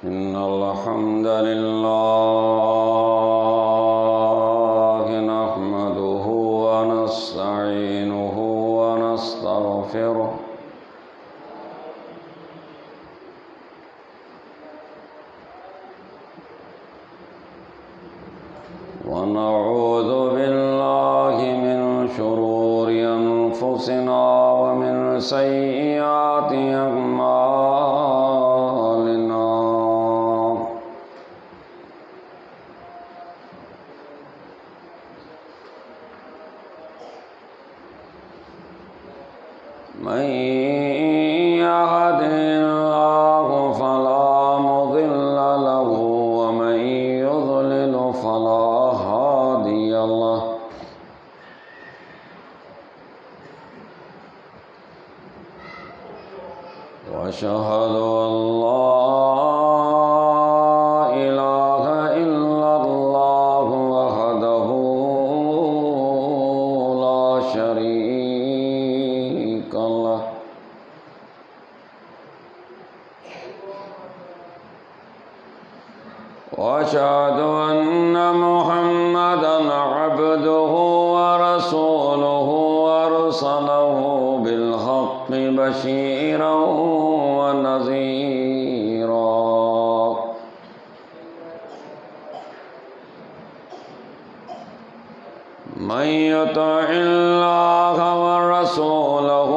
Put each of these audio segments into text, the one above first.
إن الحمد لله نحمده ونستعينه ونستغفره ونعوذ بالله من شرور أنفسنا ومن سيئات أعمالنا من يهده الله فلا مضل له ومن يضلل فلا هادي له وأشهد أن لا إله إلا الله وحده لا شريك له وأشهد أن محمدًا عبده ورسوله أرسله بالحق بشيرًا ونذيرًا من يطع الله ورسوله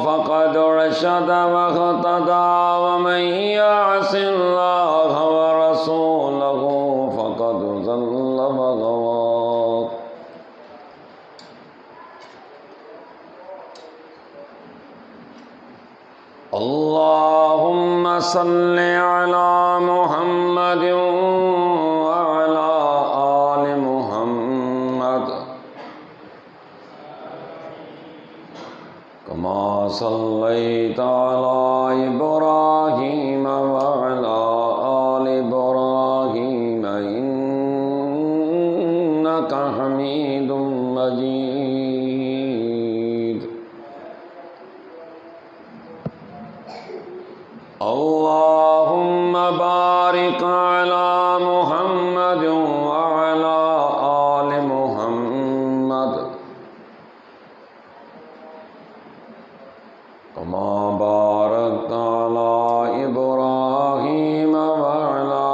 فقد رشد واهتدى ومن يعص الله ورسوله فقد ضل وغوى اللهم صل على محمد وعلى آل محمد كما صليت على إبراهيم وعلى آل إبراهيم إنك حميد مجيد اللهم بارك على محمد وعلى آل محمد كما باركت على إبراهيم وعلى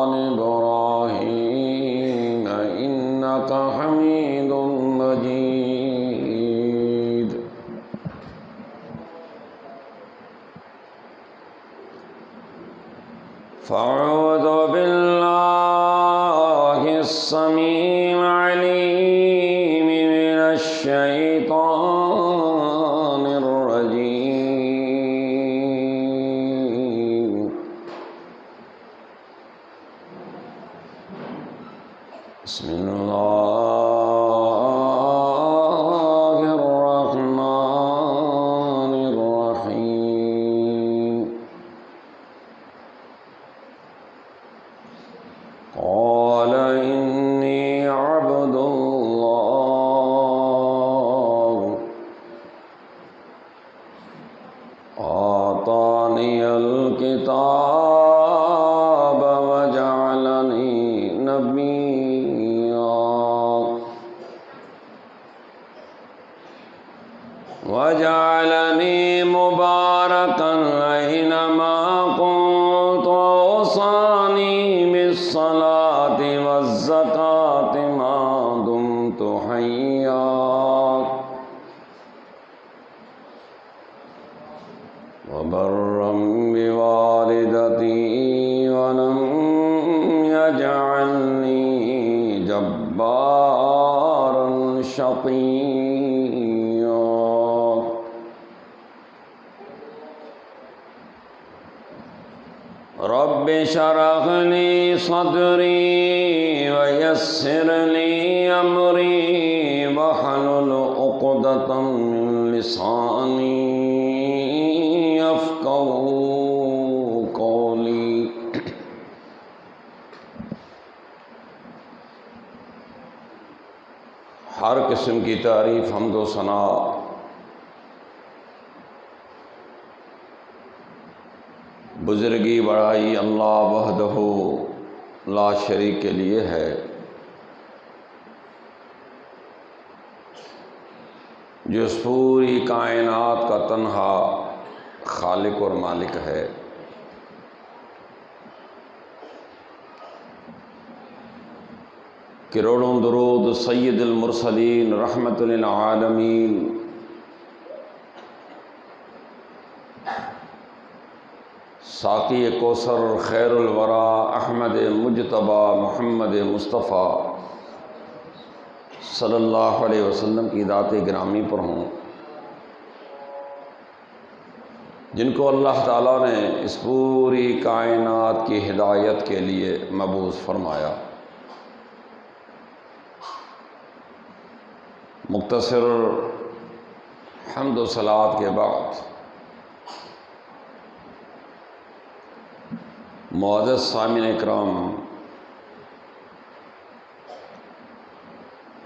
آل إبراهيم إنك حميد مجيد فأعوذ بالله السميع العليم من الشيطان الرجيم بسم الله الرحمن الرحيم قال إني عبد الله آتاني الكتاب وجعلني نبيا وجعلني مباركا أينما كنت وأوصاني بالصلاة والزكاة ما دمت حيا وبرا بوالدتي ولم يجعلني جبارا شقيا رب اشرح لي صدري ويسر لي أمري واحلل عقدة من لساني يفقهوا قولي ہر قسم کی تعریف حمد و ثنا بزرگی بڑائی اللہ وحدہ لا شریک کے لیے ہے، جو اس پوری کائنات کا تنہا خالق اور مالک ہے۔ کروڑوں درود سید المرسلین رحمت للعالمین ساقی کوثر خیر الورا احمد مجتبی محمد مصطفیٰ صلی اللہ علیہ وسلم کی ذات گرامی پر ہوں، جن کو اللہ تعالیٰ نے اس پوری کائنات کی ہدایت کے لیے مبعوث فرمایا۔ مختصر حمد و صلوات کے بعد معزز سامعین اکرام،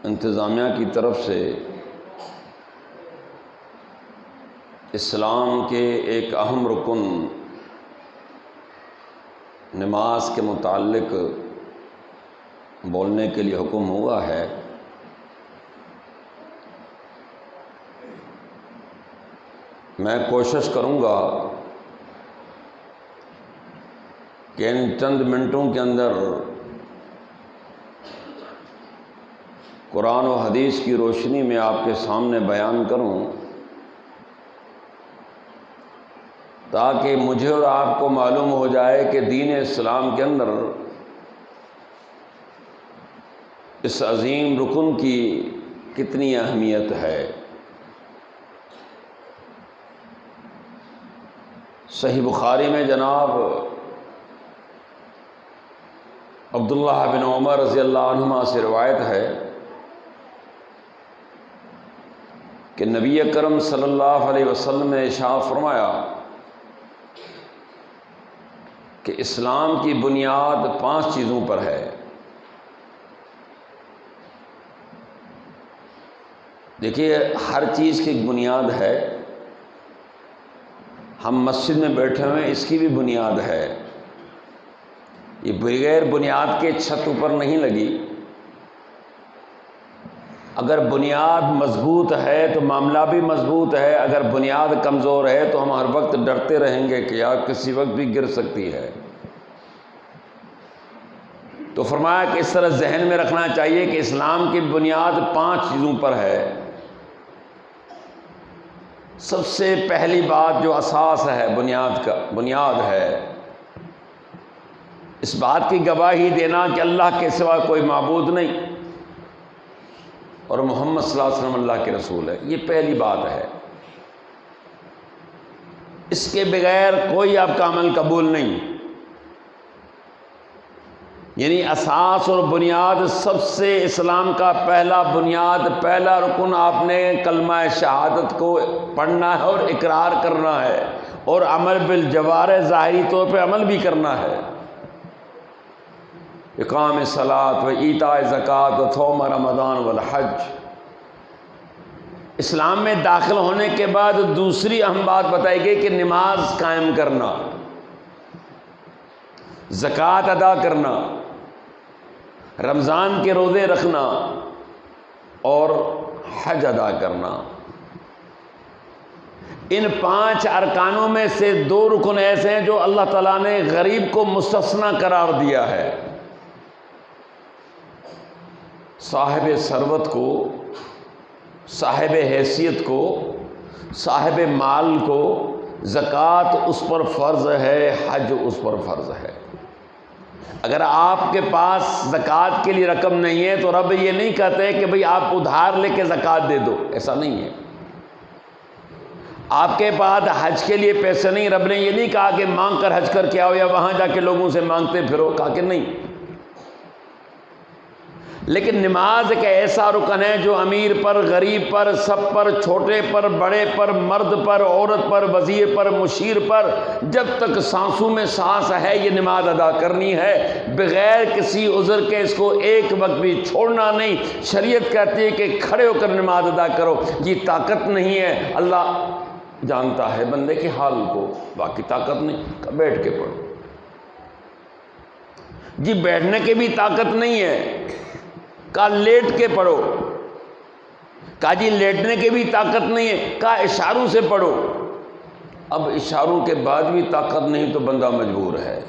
انتظامیہ کی طرف سے اسلام کے ایک اہم رکن نماز کے متعلق بولنے کے لیے حکم ہوا ہے۔ میں کوشش کروں گا کہ ان چند منٹوں کے اندر قرآن و حدیث کی روشنی میں آپ کے سامنے بیان کروں، تاکہ مجھے اور آپ کو معلوم ہو جائے کہ دین اسلام کے اندر اس عظیم رکن کی کتنی اہمیت ہے۔ صحیح بخاری میں جناب عبداللہ بن عمر رضی اللہ عنہما سے روایت ہے کہ نبی اکرم صلی اللہ علیہ وسلم نے ارشاد فرمایا کہ اسلام کی بنیاد 5 چیزوں پر ہے۔ دیکھیے، ہر چیز کی ایک بنیاد ہے۔ ہم مسجد میں بیٹھے ہوئے، اس کی بھی بنیاد ہے۔ یہ بغیر بنیاد کے چھت اوپر نہیں لگی۔ اگر بنیاد مضبوط ہے تو معاملہ بھی مضبوط ہے، اگر بنیاد کمزور ہے تو ہم ہر وقت ڈرتے رہیں گے کہ یار کسی وقت بھی گر سکتی ہے۔ تو فرمایا کہ اس طرح ذہن میں رکھنا چاہیے کہ اسلام کی بنیاد 5 چیزوں پر ہے۔ سب سے پہلی بات جو اساس ہے، بنیاد ہے، اس بات کی گواہی دینا کہ اللہ کے سوا کوئی معبود نہیں اور محمد صلی اللہ علیہ وسلم اللہ کے رسول ہے۔ یہ پہلی بات ہے، اس کے بغیر کوئی آپ کا عمل قبول نہیں۔ یعنی اساس اور بنیاد، سب سے اسلام کا پہلا بنیاد، پہلا رکن، آپ نے کلمہ شہادت کو پڑھنا ہے اور اقرار کرنا ہے، اور عمل بالجوارح، ظاہری طور پہ عمل بھی کرنا ہے۔ اقام الصلاۃ و ایتاء الزکوٰۃ و صوم رمضان والحج۔ اسلام میں داخل ہونے کے بعد دوسری اہم بات بتائی گئی کہ نماز قائم کرنا، زکوٰۃ ادا کرنا، رمضان کے روزے رکھنا اور حج ادا کرنا۔ ان 5 ارکانوں میں سے 2 رکن ایسے ہیں جو اللہ تعالیٰ نے غریب کو مستثنی قرار دیا ہے۔ صاحب ثروت کو، صاحب حیثیت کو، صاحب مال کو زکوٰۃ اس پر فرض ہے، حج اس پر فرض ہے۔ اگر آپ کے پاس زکوٰۃ کے لیے رقم نہیں ہے تو رب یہ نہیں کہتے کہ بھئی آپ ادھار لے کے زکوٰۃ دے دو، ایسا نہیں ہے۔ آپ کے پاس حج کے لیے پیسے نہیں، رب نے یہ نہیں کہا کہ مانگ کر حج کر کے آؤ یا وہاں جا کے لوگوں سے مانگتے پھرو، کہا کہ نہیں۔ لیکن نماز ایک ایسا رکن ہے جو امیر پر، غریب پر، سب پر، چھوٹے پر، بڑے پر، مرد پر، عورت پر، وزیر پر، مشیر پر، جب تک سانسوں میں سانس ہے یہ نماز ادا کرنی ہے، بغیر کسی عذر کے اس کو ایک وقت بھی چھوڑنا نہیں۔ شریعت کہتی ہے کہ کھڑے ہو کر نماز ادا کرو، یہ طاقت نہیں ہے۔ اللہ جانتا ہے بندے کے حال کو، باقی طاقت نہیں، بیٹھ کے پڑھو۔ جی بیٹھنے کی بھی طاقت نہیں ہے، کہا لیٹ کے پڑھو، کہا جی لیٹنے کی بھی طاقت نہیں ہے، کہا اشاروں سے پڑھو۔ اب اشاروں کے بعد بھی طاقت نہیں تو بندہ مجبور ہے۔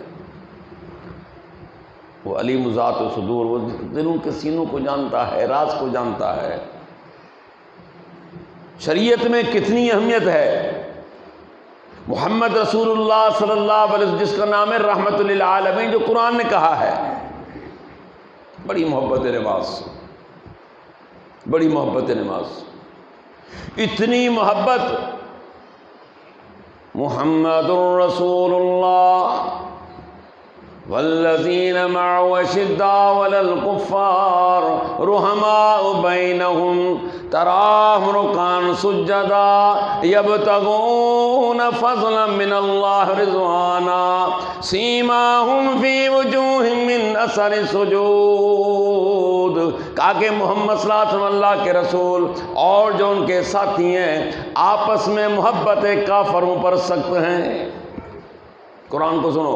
وہ علیم ذات و صدور، وہ دلوں کے سینوں کو جانتا ہے، راز کو جانتا ہے۔ شریعت میں کتنی اہمیت ہے۔ محمد رسول اللہ صلی اللہ علیہ وسلم جس کا نام ہے رحمت للعالمین، جو قرآن نے کہا ہے، بڑی محبت نماز، بڑی محبت نماز، اتنی محبت، محمد رسول اللہ والذین معه اشداء علی الکفار رحماء بینہم تراہم رکعا سجدا یبتغون فضلا من اللہ رضوانا سیماہم فی وجوہہم من اثر السجود۔ کہا کہ محمد صلی اللہ علیہ وسلم اللہ کے رسول اور جو ان کے ساتھی ہیں آپس میں محبت کافروں پر سخت ہیں۔ قرآن کو سنو،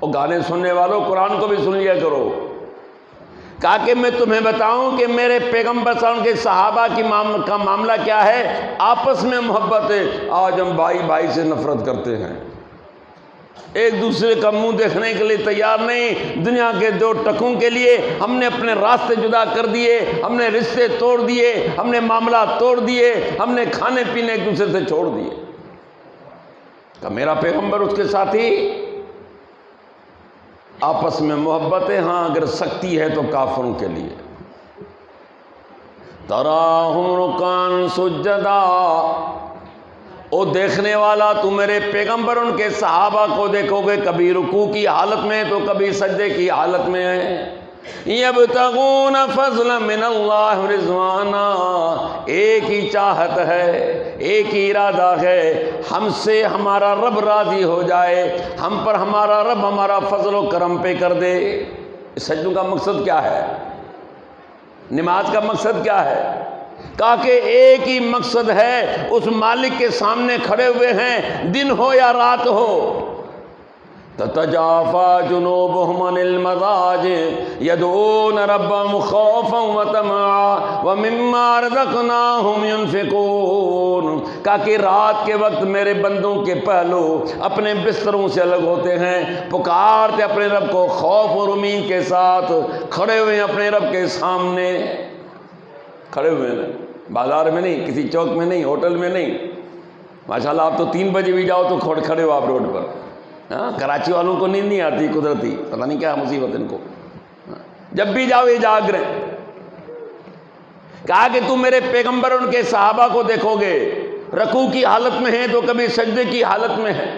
اور گانے سننے والوں قرآن کو بھی سن لیا کرو۔ کہا کہ میں تمہیں بتاؤں کہ میرے پیغمبر صلی اللہ علیہ وسلم کے صحابہ کا معاملہ کیا ہے، آپس میں محبت ہے۔ آج ہم بھائی بھائی سے نفرت کرتے ہیں، ایک دوسرے کا منہ دیکھنے کے لیے تیار نہیں، دنیا کے دو ٹکوں کے لیے ہم نے اپنے راستے جدا کر دیے، ہم نے رشتے توڑ دیے، ہم نے معاملات توڑ دیے، ہم نے کھانے پینے ایک دوسرے سے چھوڑ دیے۔ کہ میرا پیغمبر اس کے ساتھی آپس میں محبت ہے، ہاں اگر سختی ہے تو کافروں کے لیے۔ تراہم رکعا سجدا، او دیکھنے والا تو میرے پیغمبر ان کے صحابہ کو دیکھو گے کبھی رکوع کی حالت میں تو کبھی سجدے کی حالت میں ہیں۔ یبتغون فضلا من اللہ رضوانا، ایک ہی چاہت ہے، ایک ہی ارادہ ہے، ہم سے ہمارا رب راضی ہو جائے، ہم پر ہمارا رب ہمارا فضل و کرم پہ کر دے۔ سجدوں کا مقصد کیا ہے؟ نماز کا مقصد کیا ہے؟ کہا کہ ایک ہی مقصد ہے، اس مالک کے سامنے کھڑے ہوئے ہیں، دن ہو یا رات ہو۔ تتجافى جنوبهم عن المضاجع يدعون ربهم خوفا وطمعا ومما رزقناهم ينفقون۔ کہا کہ رات کے وقت میرے بندوں کے پہلو اپنے بستروں سے الگ ہوتے ہیں، پکارتے اپنے رب کو خوف اور امید کے ساتھ، کھڑے ہوئے ہیں اپنے رب کے سامنے، کھڑے ہوئے ہیں، بازار میں نہیں، کسی چوک میں نہیں، ہوٹل میں نہیں۔ ماشاءاللہ آپ تو 3 بجے بھی جاؤ تو کھڑے ہو آپ روڈ پر۔ کراچی والوں کو نیند نہیں آتی، قدرتی پتہ نہیں کیا مصیبت ان کو، جب بھی جاؤ یہ جاگ رہے۔ کہا کہ تم میرے پیغمبر ان کے صحابہ کو دیکھو گے، رکوع کی حالت میں ہیں تو کبھی سجدے کی حالت میں ہیں۔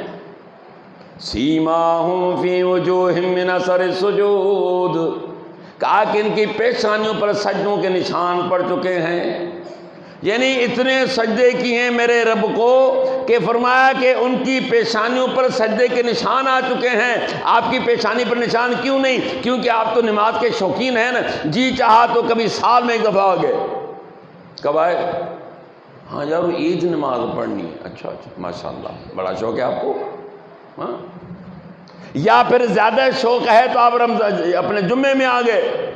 سیماہم فی وجوہہم من اثر السجود، کہا کہ ان کی پیشانیوں پر سجدوں کے نشان پڑ چکے ہیں، یعنی اتنے سجدے کی ہیں میرے رب کو کہ فرمایا کہ ان کی پیشانیوں پر سجدے کے نشان آ چکے ہیں۔ آپ کی پیشانی پر نشان کیوں نہیں؟ کیونکہ آپ تو نماز کے شوقین ہیں نا، جی چاہا تو کبھی سال میں ایک دفعہ آ گئے۔ کب آئے؟ ہاں یار عید نماز پڑھنی ہے، اچھا ماشاءاللہ بڑا شوق ہے آپ کو، ہاں، یا پھر زیادہ شوق ہے تو آپ اپنے جمعے میں آ گئے۔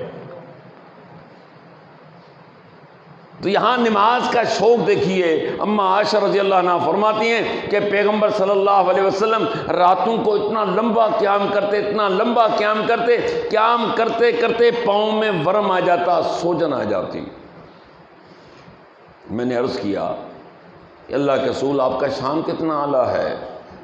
تو یہاں نماز کا شوق دیکھیے۔ اما عائشہ رضی اللہ عنہ فرماتی ہیں کہ پیغمبر صلی اللہ علیہ وسلم راتوں کو اتنا لمبا قیام کرتے، اتنا لمبا قیام کرتے، قیام کرتے کرتے پاؤں میں ورم آ جاتا، سوجن آ جاتی۔ میں نے عرض کیا اللہ کے رسول آپ کا شان کتنا اعلیٰ ہے۔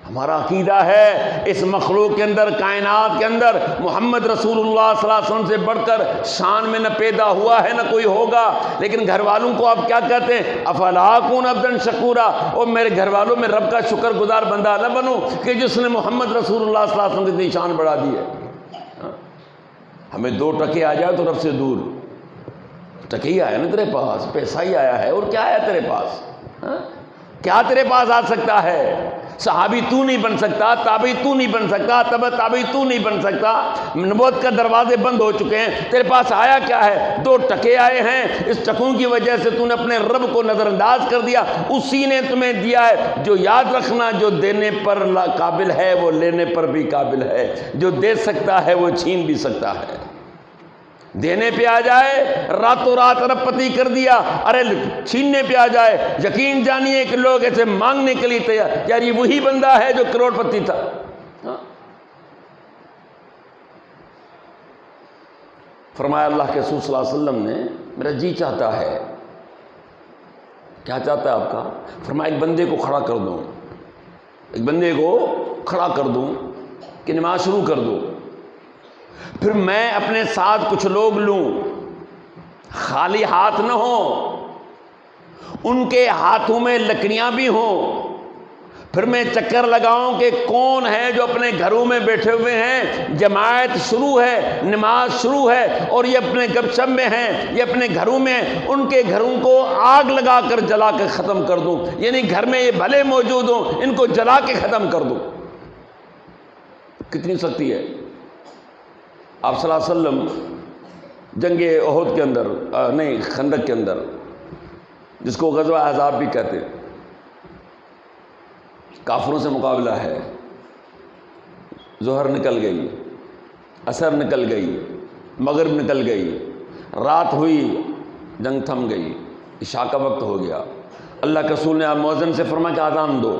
ہمارا عقیدہ ہے اس مخلوق کے اندر، کائنات کے اندر محمد رسول اللہ صلی اللہ علیہ وسلم سے بڑھ کر شان میں نہ پیدا ہوا ہے نہ کوئی ہوگا، لیکن گھر والوں کو آپ کیا کہتے ہیں؟ افلا اکون عبدا شکورا، اور میرے گھر والوں میں رب کا شکر گزار بندہ نہ بنوں کہ جس نے محمد رسول اللہ صلی اللہ علیہ وسلم کی شان بڑھا دی ہے۔ ہمیں 2 ٹکے آ جائے تو رب سے دور، ٹکے ہی آیا نا تیرے پاس، پیسہ ہی آیا ہے اور کیا آیا تیرے پاس، کیا تیرے پاس آ سکتا ہے؟ صحابی تو نہیں بن سکتا، تابعی تو نہیں بن سکتا، تبع تابعی تو نہیں بن سکتا، نبوت کا دروازے بند ہو چکے ہیں، تیرے پاس آیا کیا ہے؟ 2 ٹکے آئے ہیں، اس ٹکوں کی وجہ سے تو نے اپنے رب کو نظر انداز کر دیا، اسی نے تمہیں دیا ہے۔ جو یاد رکھنا، جو دینے پر قابل ہے وہ لینے پر بھی قابل ہے، جو دے سکتا ہے وہ چھین بھی سکتا ہے۔ دینے پہ آ جائے راتوں رات ارب پتی کر دیا، ارے چھیننے پہ آ جائے یقین جانیے کہ لوگ ایسے مانگنے کے لیے تیار، یار یہ وہی بندہ ہے جو کروڑ پتی تھا۔ فرمایا اللہ کے رسول صلی اللہ علیہ وسلم نے، میرا جی چاہتا ہے۔ کیا چاہتا ہے آپ کا؟ فرمایا ایک بندے کو کھڑا کر دوں، ایک بندے کو کھڑا کر دوں کہ نماز شروع کر دو، پھر میں اپنے ساتھ کچھ لوگ لوں، خالی ہاتھ نہ ہوں، ان کے ہاتھوں میں لکڑیاں بھی ہوں، پھر میں چکر لگاؤں کہ کون ہے جو اپنے گھروں میں بیٹھے ہوئے ہیں، جماعت شروع ہے، نماز شروع ہے اور یہ اپنے گپ شپ میں ہیں، یہ اپنے گھروں میں ہیں، ان کے گھروں کو آگ لگا کر جلا کر ختم کر دوں، یعنی گھر میں یہ بھلے موجود ہوں ان کو جلا کے ختم کر دوں۔ کتنی سختی ہے! آپ صلی اللہ علیہ وسلم جنگ احد کے اندر نہیں خندق کے اندر، جس کو غزوہ احزاب بھی کہتے ہیں، کافروں سے مقابلہ ہے، ظہر نکل گئی، عصر نکل گئی، مغرب نکل گئی، رات ہوئی، جنگ تھم گئی، عشاء کا وقت ہو گیا۔ اللہ کے رسول نے مؤذن سے فرمایا کہ اذان دو،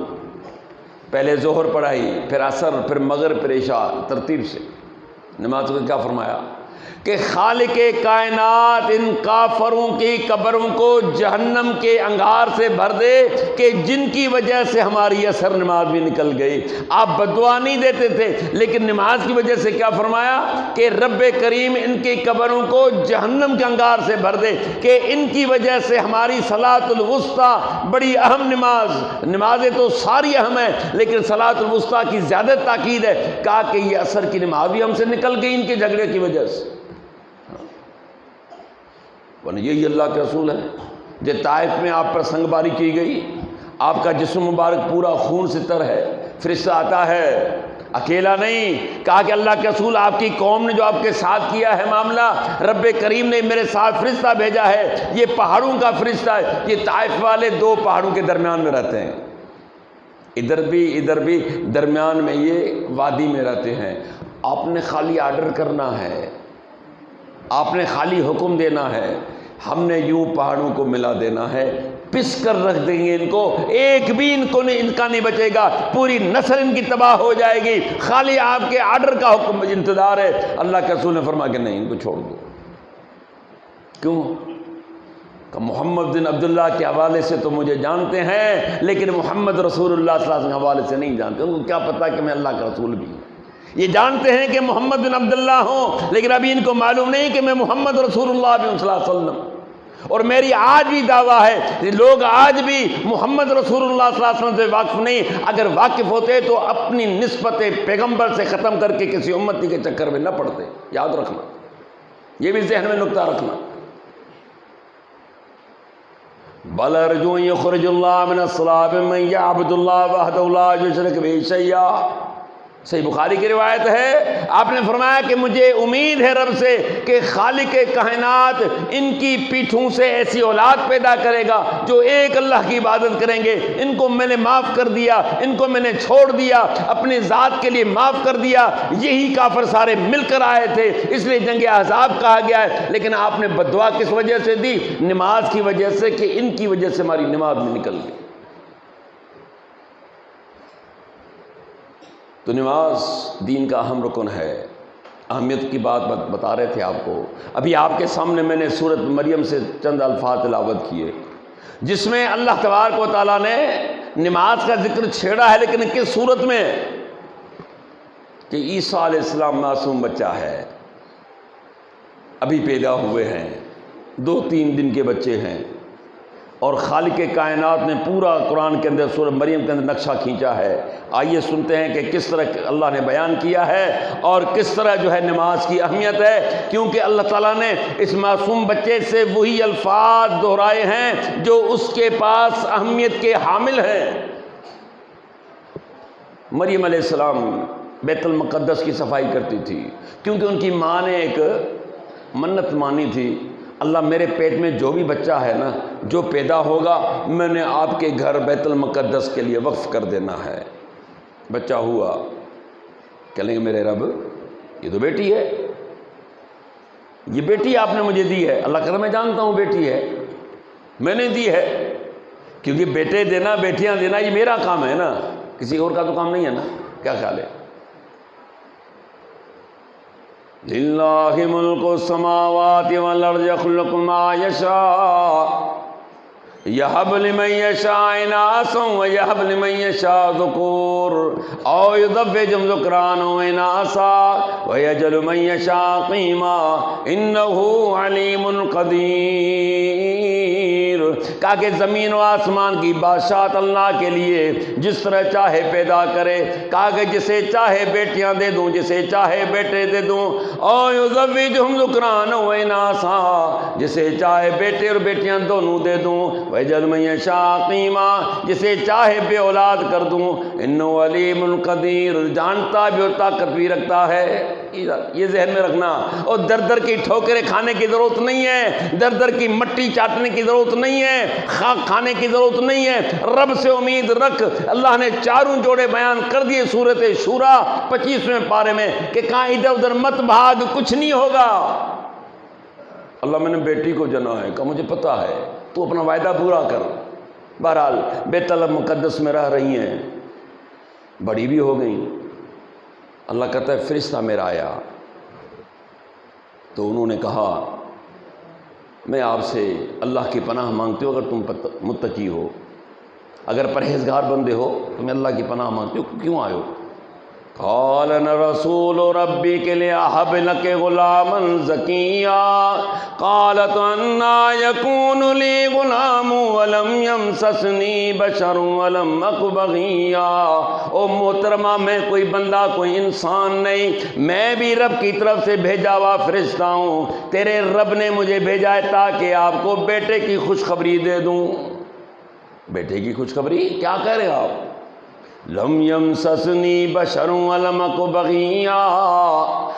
پہلے ظہر پڑھائی، پھر عصر، پھر مغرب، پھر عشاء، ترتیب سے نماز کو کیا فرمایا کہ خالق کائنات ان کافروں کی قبروں کو جہنم کے انگار سے بھر دے کہ جن کی وجہ سے ہماری عصر نماز بھی نکل گئی۔ آپ بدعا نہیں دیتے تھے، لیکن نماز کی وجہ سے کیا فرمایا کہ رب کریم ان کی قبروں کو جہنم کے انگار سے بھر دے کہ ان کی وجہ سے ہماری صلاۃ الوسطیٰ، بڑی اہم نماز، نمازیں تو ساری اہم ہیں لیکن صلاۃ الوسطیٰ کی زیادہ تاکید ہے، کہا کہ یہ عصر کی نماز بھی ہم سے نکل گئی ان کے جھگڑے کی وجہ سے۔ یہی اللہ کے رسول ہے۔ جب طائف میں آپ پر سنگ باری کی گئی، آپ کا جسم مبارک پورا خون سے تر ہے، فرشتہ آتا ہے، اکیلا نہیں، کہا کہ اللہ کے رسول آپ کی قوم نے جو آپ کے ساتھ کیا ہے معاملہ، رب کریم نے میرے ساتھ فرشتہ بھیجا ہے، یہ پہاڑوں کا فرشتہ ہے، یہ طائف والے 2 پہاڑوں کے درمیان میں رہتے ہیں، ادھر بھی درمیان میں یہ وادی میں رہتے ہیں۔ آپ نے خالی آرڈر کرنا ہے، آپ نے خالی حکم دینا ہے، ہم نے یوں پہاڑوں کو ملا دینا ہے، پس کر رکھ دیں گے ان کو، ایک بھی ان کا نہیں بچے گا، پوری نسل ان کی تباہ ہو جائے گی، خالی آپ کے آرڈر کا حکم انتظار ہے۔ اللہ کے رسول نے فرمایا کہ نہیں، ان کو چھوڑ دو۔ کیوں؟ کہ محمد بن عبداللہ کے حوالے سے تو مجھے جانتے ہیں لیکن محمد رسول اللہ صلی اللہ علیہ وسلم کے حوالے سے نہیں جانتے، ان کو کیا پتا کہ میں اللہ کا رسول بھی ہوں۔ یہ جانتے ہیں کہ محمد بن عبداللہ ہوں لیکن ابھی ان کو معلوم نہیں کہ میں محمد رسول اللہ بھی ہوں صلی اللہ علیہ وسلم۔ اور میری آج بھی دعویٰ ہے، لوگ آج بھی محمد رسول اللہ صلی اللہ علیہ وسلم سے واقف نہیں، اگر واقف ہوتے تو اپنی نسبت پیغمبر سے ختم کر کے کسی امتی کے چکر میں نہ پڑتے۔ یاد رکھنا، یہ بھی ذہن میں نکتہ رکھنا۔ بل ارجو یخرج اللہ من الصلاب من یعبد اللہ وحدہ لا یشرک بہ شیئا، صحیح بخاری کی روایت ہے، آپ نے فرمایا کہ مجھے امید ہے رب سے کہ خالق کائنات ان کی پیٹھوں سے ایسی اولاد پیدا کرے گا جو ایک اللہ کی عبادت کریں گے۔ ان کو میں نے معاف کر دیا، ان کو میں نے چھوڑ دیا، اپنی ذات کے لیے معاف کر دیا۔ یہی کافر سارے مل کر آئے تھے، اس لیے جنگ احزاب کہا گیا ہے، لیکن آپ نے بددعا کس وجہ سے دی؟ نماز کی وجہ سے، کہ ان کی وجہ سے ہماری نماز میں نکل گئی۔ تو نماز دین کا اہم رکن ہے، اہمیت کی بات بتا رہے تھے آپ کو۔ ابھی آپ کے سامنے میں نے سورۃ مریم سے چند الفاظ تلاوت کیے جس میں اللہ تبارک و تعالیٰ نے نماز کا ذکر چھیڑا ہے، لیکن کس صورت میں؟ کہ عیسیٰ علیہ السلام معصوم بچہ ہے، ابھی پیدا ہوئے ہیں، 2-3 دن کے بچے ہیں، اور خالق کائنات نے پورا قرآن کے اندر سورہ مریم کے اندر نقشہ کھینچا ہے۔ آئیے سنتے ہیں کہ کس طرح اللہ نے بیان کیا ہے اور کس طرح جو ہے نماز کی اہمیت ہے، کیونکہ اللہ تعالیٰ نے اس معصوم بچے سے وہی الفاظ دہرائے ہیں جو اس کے پاس اہمیت کے حامل ہیں۔ مریم علیہ السلام بیت المقدس کی صفائی کرتی تھی کیونکہ ان کی ماں نے ایک منت مانی تھی، اللہ میرے پیٹ میں جو بھی بچہ ہے نا، جو پیدا ہوگا میں نے آپ کے گھر بیت المقدس کے لیے وقف کر دینا ہے۔ بچہ ہوا، کہہ لیں گے میرے رب یہ تو بیٹی ہے، یہ بیٹی آپ نے مجھے دی ہے۔ اللہ کہتا میں جانتا ہوں بیٹی ہے، میں نے دی ہے، کیونکہ بیٹے دینا بیٹیاں دینا یہ میرا کام ہے نا، کسی اور کا تو کام نہیں ہے نا۔ کیا خیال ہے؟ للہ ملک السماوات والارض یخلق ما یشاء یہب لمن یشاء اناثا ویہب لمن یشاء ذکور او یزوجہم ذکرانا واناثا ویجعل من یشاء عقیما انہ علیم قدیر۔ کہا کہ زمین و آسمان کی بادشاہت اللہ کے لیے جس طرح چاہے پیدا کرے، کہا کہ جسے چاہے بیٹیاں دے دوں، جسے چاہے بیٹے دے دوں، او یزوجہم ذکرانا واناثا، جسے چاہے بیٹے اور بیٹیاں دونوں دے دوں، وَيَجْعَلُ مَن يَشَاءُ عَقِيمًا، جسے چاہے بے اولاد کر دوں، اِنَّهُ عَلِيمٌ قَدِيرٌ، جانتا بھی اور طاقت بھی رکھتا ہے۔ یہ ذہن میں رکھنا، اور در در کی ٹھوکریں کھانے کی ضرورت نہیں ہے، در در کی مٹی چاٹنے کی ضرورت نہیں ہے، خاک کھانے کی ضرورت نہیں ہے، رب سے امید رکھ۔ اللہ نے چاروں جوڑے بیان کر دیے سورۃ شورى 25ویں پارے میں کہ کہاں ادھر ادھر مت بھاگ، کچھ نہیں ہوگا۔ اللہ میں نے بیٹی کو جنا ہے، کہا مجھے پتہ ہے، تو اپنا وعدہ پورا کر۔ بہرحال بیت المقدس میں رہ رہی ہیں، بڑی بھی ہو گئیں۔ اللہ کہتا ہے فرشتہ میرا آیا تو انہوں نے کہا میں آپ سے اللہ کی پناہ مانگتی ہوں، اگر تم متقی ہو، اگر پرہیزگار بندے ہو تو میں اللہ کی پناہ مانگتی ہوں، کیوں آئے ہو؟ قال انا رسول ربک لأہب لک غلاما زکیا قالت انا یکون لی غلام ولم یمسسنی بشر ولم اک بغیا۔ او محترمہ میں کوئی بندہ کوئی انسان نہیں، میں بھی رب کی طرف سے بھیجا ہوا فرشتہ ہوں، تیرے رب نے مجھے بھیجا ہے تاکہ آپ کو بیٹے کی خوشخبری دے دوں۔ بیٹے کی خوشخبری کیا کہہ رہے آپ؟ لم یمسسنی بشر ولم اک بغیا،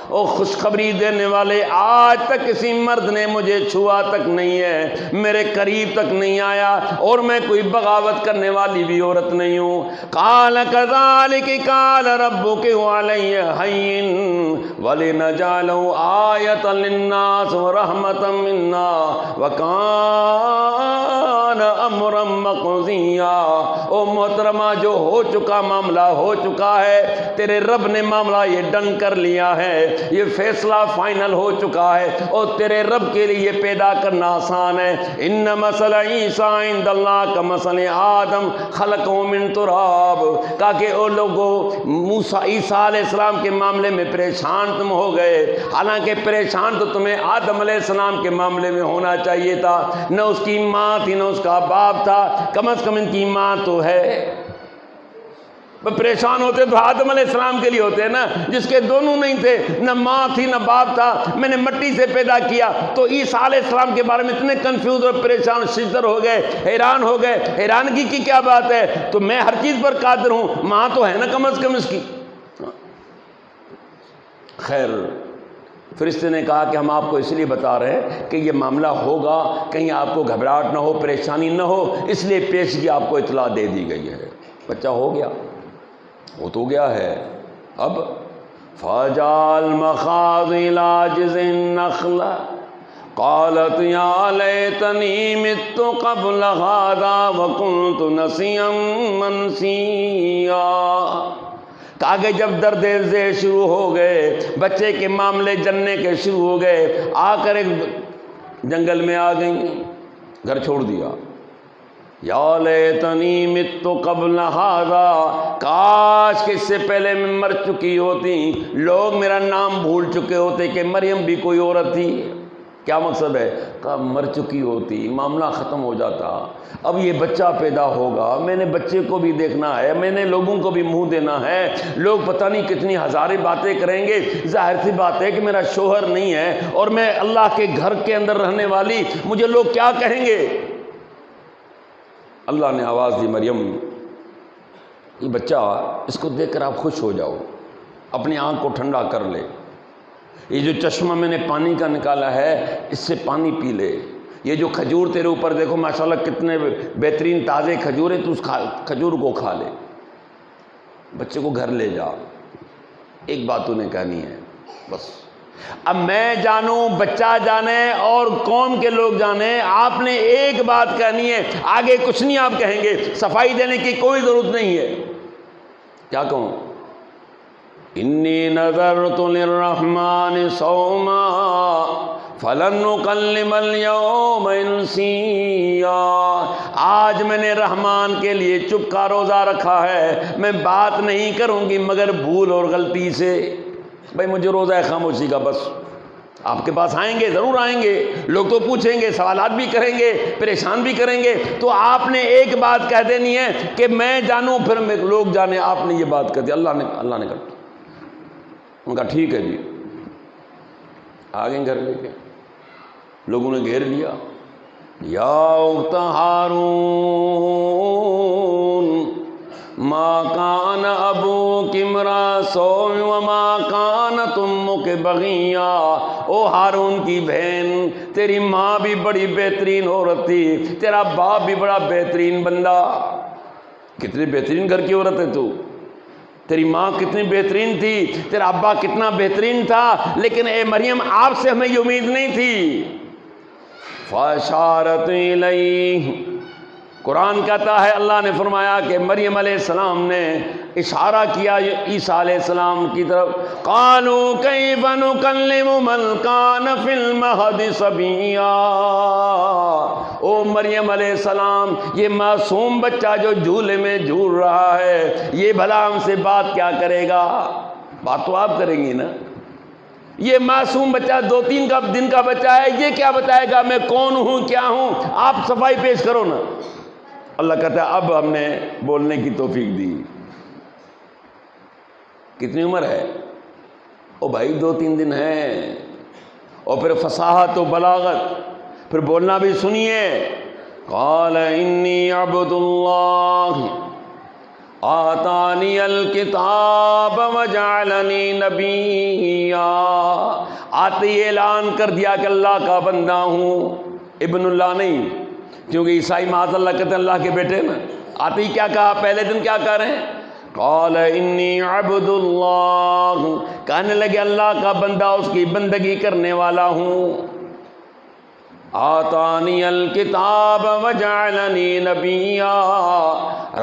او خوشخبری دینے والے آج تک کسی مرد نے مجھے چھوا تک نہیں ہے، میرے قریب تک نہیں آیا، اور میں کوئی بغاوت کرنے والی بھی عورت نہیں ہوں۔ قال کذالک قال ربک علی ہین ولنجعلہ آیۃ للناس ورحمۃ منا وکان امرا مقضیا۔ او محترمہ جو ہو چکا معاملہ ہو چکا ہے، تیرے رب نے معاملہ یہ ڈن کر لیا ہے، یہ فیصلہ فائنل ہو چکا ہے، اور تیرے رب کے لیے پیدا کرنا آسان ہے۔ ان مثل عیسیٰ عند اللہ کمثل آدم خلقہ من تراب۔ کہا کہ او لوگوں موسیٰ عیسیٰ علیہ السلام کے معاملے میں پریشان تم ہو گئے، حالانکہ پریشان تو تمہیں آدم علیہ السلام کے معاملے میں ہونا چاہیے تھا، نہ اس کی ماں تھی نہ اس کا باپ تھا، کم از کم ان کی ماں تو ہے۔ پریشان ہوتے تو آدم علیہ السلام کے لیے ہوتے ہیں نا، جس کے دونوں نہیں تھے، نہ ماں تھی نہ باپ تھا، میں نے مٹی سے پیدا کیا۔ تو عیسیٰ علیہ السلام کے بارے میں اتنے کنفیوز اور پریشان شدر ہو گئے، حیران ہو گئے۔ حیرانگی کی کیا بات ہے؟ تو میں ہر چیز پر قادر ہوں، ماں تو ہے نا کم از کم اس کی۔ خیر فرشتے نے کہا کہ ہم آپ کو اس لیے بتا رہے ہیں کہ یہ معاملہ ہوگا، کہیں آپ کو گھبراہٹ نہ ہو، پریشانی نہ ہو، اس لیے پیشگی آپ کو اطلاع دے دی گئی ہے۔ بچہ ہو گیا، وہ تو گیا ہے۔ اب فَجَعَلَ الْمَخَاضِ إِلَىٰ جِذْعِ النَّخْلَةِ قَالَتْ يَا لَيْتَنِي مِتُّ قَبْلَ هَٰذَا وَكُنتُ نَسِيًّا مَّنسِيًّا۔ کہا کہ جب درد ذیل شروع ہو گئے، بچے کے معاملے جننے کے شروع ہو گئے، آ کر ایک جنگل میں آ گئیں، گھر چھوڑ دیا۔ یا لیتنی مت قبل ھذا، کاش کہ اس سے پہلے میں مر چکی ہوتی، لوگ میرا نام بھول چکے ہوتے کہ مریم بھی کوئی عورت تھی۔ کیا مقصد ہے؟ کہا مر چکی ہوتی معاملہ ختم ہو جاتا، اب یہ بچہ پیدا ہوگا، میں نے بچے کو بھی دیکھنا ہے، میں نے لوگوں کو بھی منہ دینا ہے، لوگ پتہ نہیں کتنی ہزاریں باتیں کریں گے، ظاہر سی بات ہے کہ میرا شوہر نہیں ہے اور میں اللہ کے گھر کے اندر رہنے والی، مجھے لوگ کیا کہیں گے؟ اللہ نے آواز دی، مریم یہ بچہ، اس کو دیکھ کر آپ خوش ہو جاؤ، اپنی آنکھ کو ٹھنڈا کر لے، یہ جو چشمہ میں نے پانی کا نکالا ہے اس سے پانی پی لے، یہ جو کھجور تیرے اوپر دیکھو ماشاءاللہ کتنے بہترین تازے کھجور ہیں، تو اس کھجور کو کھا لے، بچے کو گھر لے جا، ایک بات انہیں کہنی ہے بس۔ اب میں جانوں، بچہ جانے اور قوم کے لوگ جانے، آپ نے ایک بات کہنی ہے، آگے کچھ نہیں آپ کہیں گے، صفائی دینے کی کوئی ضرورت نہیں ہے۔ کیا کہوں؟ انی نذرت للرحمن صوما فلن نکلم اليوم انسیا، آج میں نے رحمان کے لیے چپ کا روزہ رکھا ہے، میں بات نہیں کروں گی مگر بھول اور غلطی سے۔ بھائی مجھے روزہ ہے خاموشی کا، بس آپ کے پاس آئیں گے، ضرور آئیں گے، لوگ تو پوچھیں گے، سوالات بھی کریں گے، پریشان بھی کریں گے، تو آپ نے ایک بات کہہ دینی ہے کہ میں جانوں پھر لوگ جانے، آپ نے یہ بات کہہ دی، اللہ نے کہا، ان کا ٹھیک ہے جی، آگے گھر لے کے لوگوں نے گھیر لیا، یا اخت ہارون ما کان ابوک امرا سوء وما کانت امک بغیا، او ہارون کی بہن، تیری ماں بھی بڑی بہترین عورت تھی، تیرا باپ بھی بڑا بہترین بندہ۔ کتنی بہترین گھر کی عورت ہے تو، تیری ماں کتنی بہترین تھی، تیرا ابا کتنا بہترین تھا، لیکن اے مریم آپ سے ہمیں یہ امید نہیں تھی۔ فاشارت الیہ، قرآن کہتا ہے اللہ نے فرمایا کہ مریم علیہ السلام نے اشارہ کیا عیسیٰ علیہ السلام کی طرف، قالوا کیف نکلم من کان فی المہد صبیا، او مریم علیہ السلام یہ معصوم بچہ جو جھولے میں جھول رہا ہے، یہ بھلا ہم سے بات کیا کرے گا؟ بات تو آپ کریں گی نا، یہ معصوم بچہ 2-3 دن کا بچہ ہے، یہ کیا بتائے گا میں کون ہوں کیا ہوں؟ آپ صفائی پیش کرو نا۔ اللہ کہتا ہے اب ہم نے بولنے کی توفیق دی۔ کتنی عمر ہے؟ او بھائی 2-3 دن ہے، اور پھر فصاحت و بلاغت، پھر بولنا بھی سنیے۔ قال انی عبد اللہ آتانی الکتاب وجعلنی نبیا، آتے ہی اعلان کر دیا کہ اللہ کا بندہ ہوں، ابن اللہ نہیں، کیونکہ عیسائی معاذ اللہ کہتے ہیں اللہ کے بیٹے نا، آتے ہی کیا کہا؟ پہلے دن کیا کہہ رہے ہیں؟ قال انی عبد اللہ، کہنے لگے اللہ کا بندہ، اس کی بندگی کرنے والا ہوں۔ آتانی الکتاب وجعلنی نبیا،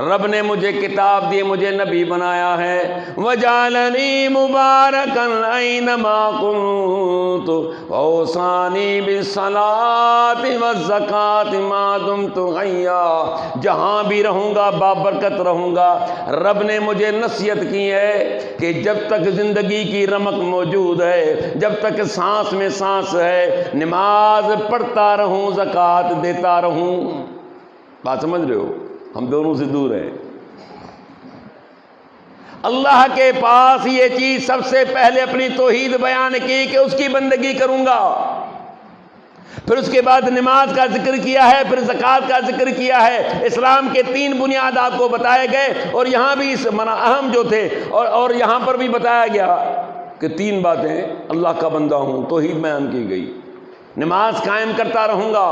رب نے مجھے کتاب دی، مجھے نبی بنایا ہے۔ وجعلنی مبارکا اینما کنت واوصانی بالصلاۃ والزکاۃ ما دمت حیا، جہاں بھی رہوں گا بابرکت رہوں گا۔ رب نے مجھے نصیحت کی ہے کہ جب تک زندگی کی رمق موجود ہے، جب تک سانس میں سانس ہے، نماز پڑھتا رہوں، زکوٰۃ دیتا رہوں۔ بات سمجھ رہے ہو؟ ہم دونوں سے دور ہیں۔ اللہ کے پاس یہ چیز سب سے پہلے اپنی توحید بیان کی کہ اس کی بندگی کروں گا، پھر اس کے بعد نماز کا ذکر کیا ہے، پھر زکوٰۃ کا ذکر کیا ہے۔ اسلام کے 3 بنیاد آپ کو بتائے گئے، اور یہاں بھی اہم جو تھے، اور یہاں پر بھی بتایا گیا کہ 3 باتیں، اللہ کا بندہ ہوں، توحید بیان کی گئی، نماز قائم کرتا رہوں گا،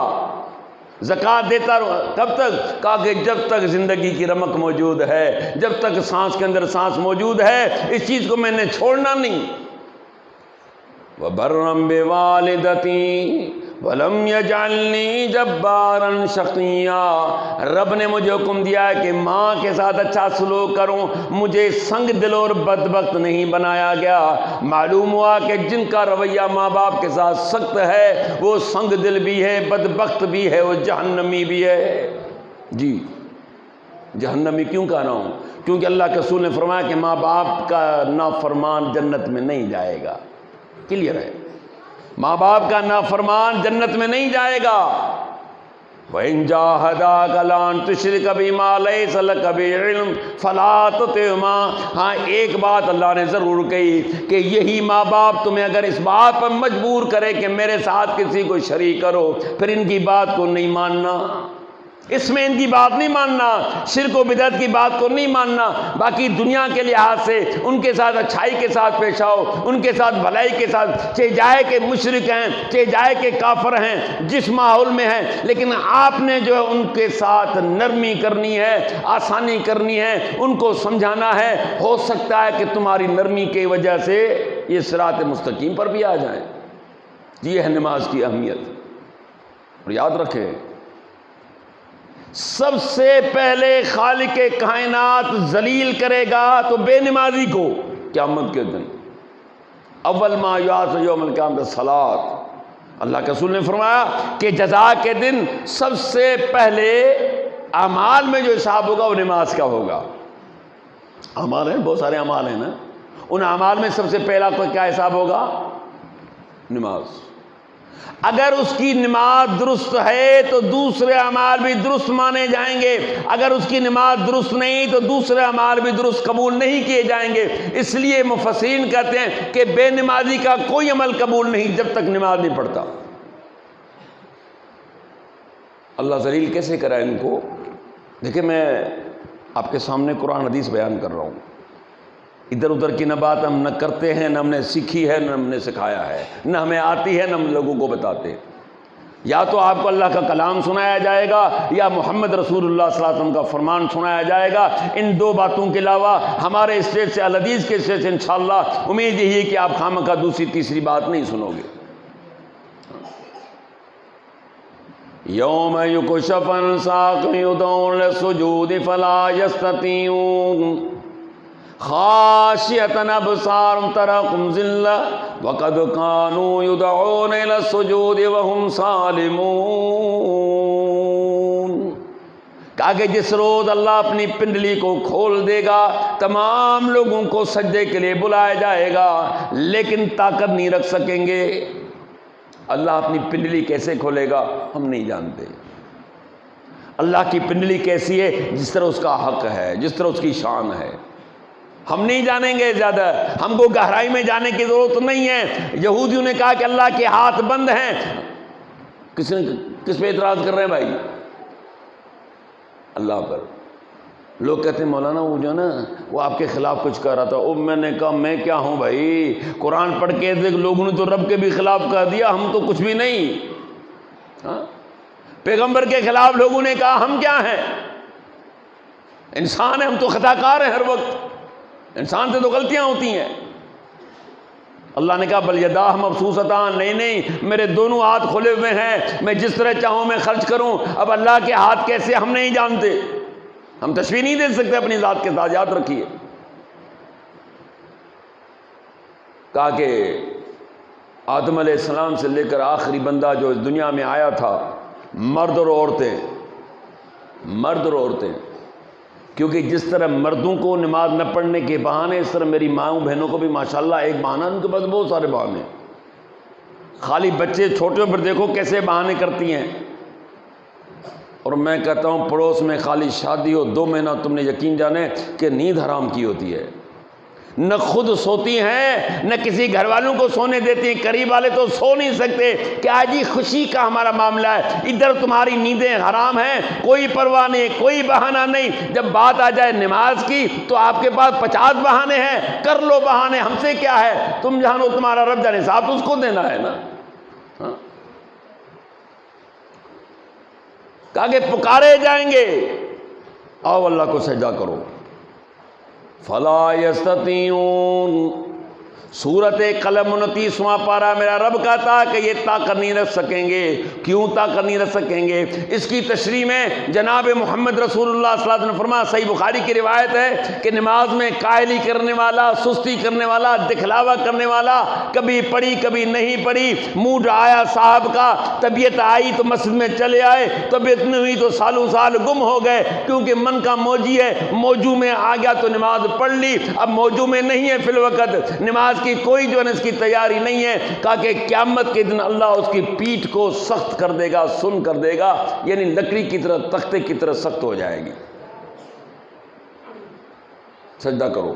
زکوٰۃ دیتا رہوں۔ کب تک؟ کہا کہ جب تک زندگی کی رمق موجود ہے، جب تک سانس کے اندر سانس موجود ہے، اس چیز کو میں نے چھوڑنا نہیں۔ وَبَرًّا بِوَالِدَتِي وَلَمْ يَجْعَلْنِي جَبَّارًا شَقِيًّا، رب نے مجھے حکم دیا ہے کہ ماں کے ساتھ اچھا سلوک کروں، مجھے سنگ دل اور بدبخت نہیں بنایا گیا۔ معلوم ہوا کہ جن کا رویہ ماں باپ کے ساتھ سخت ہے وہ سنگ دل بھی ہے، بدبخت بھی ہے، وہ جہنمی بھی ہے۔ جی جہنمی کیوں کہہ رہا ہوں؟ کیونکہ اللہ کے رسول نے فرمایا کہ ماں باپ کا نافرمان جنت میں نہیں جائے گا۔ کلیئر ہے؟ ماں باپ کا نافرمان جنت میں نہیں جائے گا۔ وَإِن جَاهَدَاكَ لَأَن تُشْرِكَ بِمَا لَيْسَ لَكَ بِهِ عِلْمٌ فَلَا تُطِعْهُمَا۔ ہاں ایک بات اللہ نے ضرور کہی کہ یہی ماں باپ تمہیں اگر اس بات پر مجبور کرے کہ میرے ساتھ کسی کو شریک کرو، پھر ان کی بات کو نہیں ماننا، اس میں ان کی بات نہیں ماننا، شرک و بدعت کی بات کو نہیں ماننا، باقی دنیا کے لحاظ سے ان کے ساتھ اچھائی کے ساتھ پیش آؤ، ان کے ساتھ بھلائی کے ساتھ، چاہے جائے کہ مشرک ہیں، چاہے جائے کہ کافر ہیں، جس ماحول میں ہیں، لیکن آپ نے جو ہے ان کے ساتھ نرمی کرنی ہے، آسانی کرنی ہے، ان کو سمجھانا ہے۔ ہو سکتا ہے کہ تمہاری نرمی کی وجہ سے یہ صراط مستقیم پر بھی آ جائیں۔ یہ ہے نماز کی اہمیت۔ اور یاد رکھیں، سب سے پہلے خالق کائنات ذلیل کرے گا تو بے نمازی کو قیامت کے دن۔ اول ما یعاص یوم القیامۃ الصلاۃ۔ اللہ کے رسول نے فرمایا کہ جزا کے دن سب سے پہلے اعمال میں جو حساب ہوگا وہ نماز کا ہوگا۔ اعمال ہیں، بہت سارے اعمال ہیں نا، ان اعمال میں سب سے پہلا کیا حساب ہوگا؟ نماز۔ اگر اس کی نماز درست ہے تو دوسرے اعمال بھی درست مانے جائیں گے، اگر اس کی نماز درست نہیں تو دوسرے اعمال بھی درست قبول نہیں کیے جائیں گے۔ اس لیے مفسرین کہتے ہیں کہ بے نمازی کا کوئی عمل قبول نہیں جب تک نماز نہیں پڑھتا۔ اللہ ذلیل کیسے کرا ان کو؟ دیکھیں، میں آپ کے سامنے قرآن حدیث بیان کر رہا ہوں، ادھر ادھر کی نہ بات ہم نہ کرتے ہیں، نہ ہم نے سیکھی ہے، نہ ہم نے سکھایا ہے، نہ ہمیں آتی ہے، نہ ہم لوگوں کو بتاتے ہیں۔ یا تو آپ کو اللہ کا کلام سنایا جائے گا یا محمد رسول اللہ صلی اللہ علیہ وسلم کا فرمان سنایا جائے گا۔ ان دو باتوں کے علاوہ ہمارے اسٹیج سے، الحدیث کے اسٹیج سے انشاءاللہ امید یہی ہے کہ آپ خامخواہ دوسری تیسری بات نہیں سنو گے۔ یوم یکشف عن ساق یدعون للسجود فلا یستطیعون خاشعۃ ابصارهم ترہقهم ذلہ وقد كانوا يدعون الى السجود وهم سالمون۔ کہا کہ جس روز اللہ اپنی پنڈلی کو کھول دے گا، تمام لوگوں کو سجدے کے لیے بلایا جائے گا، لیکن طاقت نہیں رکھ سکیں گے۔ اللہ اپنی پنڈلی کیسے کھولے گا ہم نہیں جانتے۔ اللہ کی پنڈلی کیسی ہے؟ جس طرح اس کا حق ہے، جس طرح اس کی شان ہے، ہم نہیں جانیں گے زیادہ، ہم کو گہرائی میں جانے کی ضرورت نہیں ہے۔ یہودیوں نے کہا کہ اللہ کے ہاتھ بند ہیں، کس پہ اعتراض کر رہے ہیں بھائی؟ اللہ پر۔ لوگ کہتے ہیں مولانا وہ جو نا وہ آپ کے خلاف کچھ کہہ رہا تھا، میں نے کہا میں کیا ہوں بھائی، قرآن پڑھ کے دیکھ، لوگوں نے تو رب کے بھی خلاف کہہ دیا، ہم تو کچھ بھی نہیں۔ پیغمبر کے خلاف لوگوں نے کہا، ہم کیا ہیں؟ انسان ہیں، ہم تو خطا کار ہیں، ہر وقت انسان سے تو غلطیاں ہوتی ہیں۔ اللہ نے کہا بل یداہ مبسوطتان، نہیں، میرے دونوں ہاتھ کھلے ہوئے ہیں، میں جس طرح چاہوں میں خرچ کروں۔ اب اللہ کے ہاتھ کیسے ہم نہیں جانتے، ہم تشبیہ نہیں دے سکتے اپنی ذات کے ساتھ، یاد رکھیے۔ کہا کہ آدم علیہ السلام سے لے کر آخری بندہ جو اس دنیا میں آیا تھا، مرد اور عورتیں، کیونکہ جس طرح مردوں کو نماز نہ پڑھنے کے بہانے، اس طرح میری ماؤں بہنوں کو بھی ماشاءاللہ ایک بہانہ، ان کے پاس بہت سارے بہانے۔ خالی بچے چھوٹے پر دیکھو کیسے بہانے کرتی ہیں۔ اور میں کہتا ہوں پڑوس میں خالی شادی ہو 2 مہینہ، تم نے یقین جانے کہ نیند حرام کی ہوتی ہے، نہ خود سوتی ہیں نہ کسی گھر والوں کو سونے دیتی ہیں، قریب والے تو سو نہیں سکتے کہ آج ہی خوشی کا ہمارا معاملہ ہے، ادھر تمہاری نیندیں حرام ہیں، کوئی پرواہ نہیں، کوئی بہانہ نہیں۔ جب بات آ جائے نماز کی تو آپ کے پاس 50 بہانے ہیں، کر لو بہانے، ہم سے کیا ہے، تم جانو تمہارا رب جانے، صاحب تو اس کو دینا ہے نا۔ کہا کہ پکارے جائیں گے، آؤ اللہ کو سجدہ کرو، فلا یستطیعون۔ سورۃ قلم 29واں پارہ میرا رب کہتا کہ یہ طاقت نہیں رکھ سکیں گے۔ کیوں طاقت نہیں رکھ سکیں گے؟ اس کی تشریح میں جناب محمد رسول اللہ صلی اللہ علیہ وسلم نے فرمایا، صحیح بخاری کی روایت ہے کہ نماز میں کاہلی کرنے والا، سستی کرنے والا، دکھلاوا کرنے والا، کبھی پڑھی کبھی نہیں پڑھی، موڈ آیا صاحب کا، طبیعت آئی تو مسجد میں چلے آئے، طبیعت نہیں ہوئی تو سالوں سال گم ہو گئے، کیونکہ من کا موجی ہے، موجو میں آ گیا تو نماز پڑھ لی، اب موجو میں نہیں ہے فی الوقت، نماز نماز کی کوئی جو ہے اس کی تیاری نہیں ہے، کہا کہ قیامت کے دن اللہ اس کی پیٹھ کو سخت کر دے گا، سن کر دے گا، یعنی لکڑی کی طرح، تختے کی طرح سخت ہو جائے گی۔ سجدہ کرو۔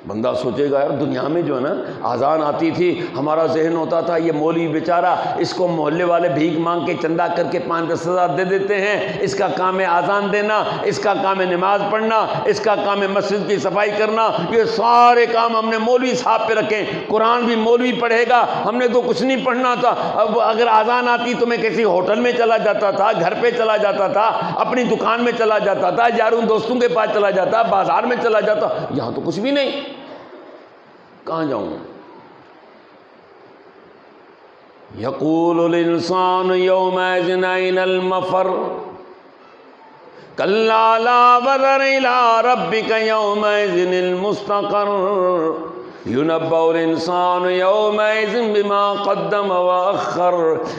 بندہ سوچے گا یار دنیا میں جو ہے نا اذان آتی تھی، ہمارا ذہن ہوتا تھا یہ مولوی بیچارہ، اس کو محلے والے بھیک مانگ کے چندہ کر کے 5-10 ہزار دے دیتے ہیں، اس کا کام ہے اذان دینا، اس کا کام ہے نماز پڑھنا، اس کا کام ہے مسجد کی صفائی کرنا، یہ سارے کام ہم نے مولوی صاحب پہ رکھے، قرآن بھی مولوی پڑھے گا، ہم نے تو کچھ نہیں پڑھنا تھا۔ اب اگر اذان آتی تو میں کسی ہوٹل میں چلا جاتا تھا، گھر پہ چلا جاتا تھا، اپنی دکان میں چلا جاتا تھا، یاروں دوستوں کے پاس چلا جاتا، بازار میں چلا جاتا، یہاں تو کچھ بھی نہیں، کہاں جاؤں؟ یقول الانسان یومئذ این المفر کلا لا وزر الی ربک یومئذ المستقر ینبأ الانسان یومئذ بما قدم واخر۔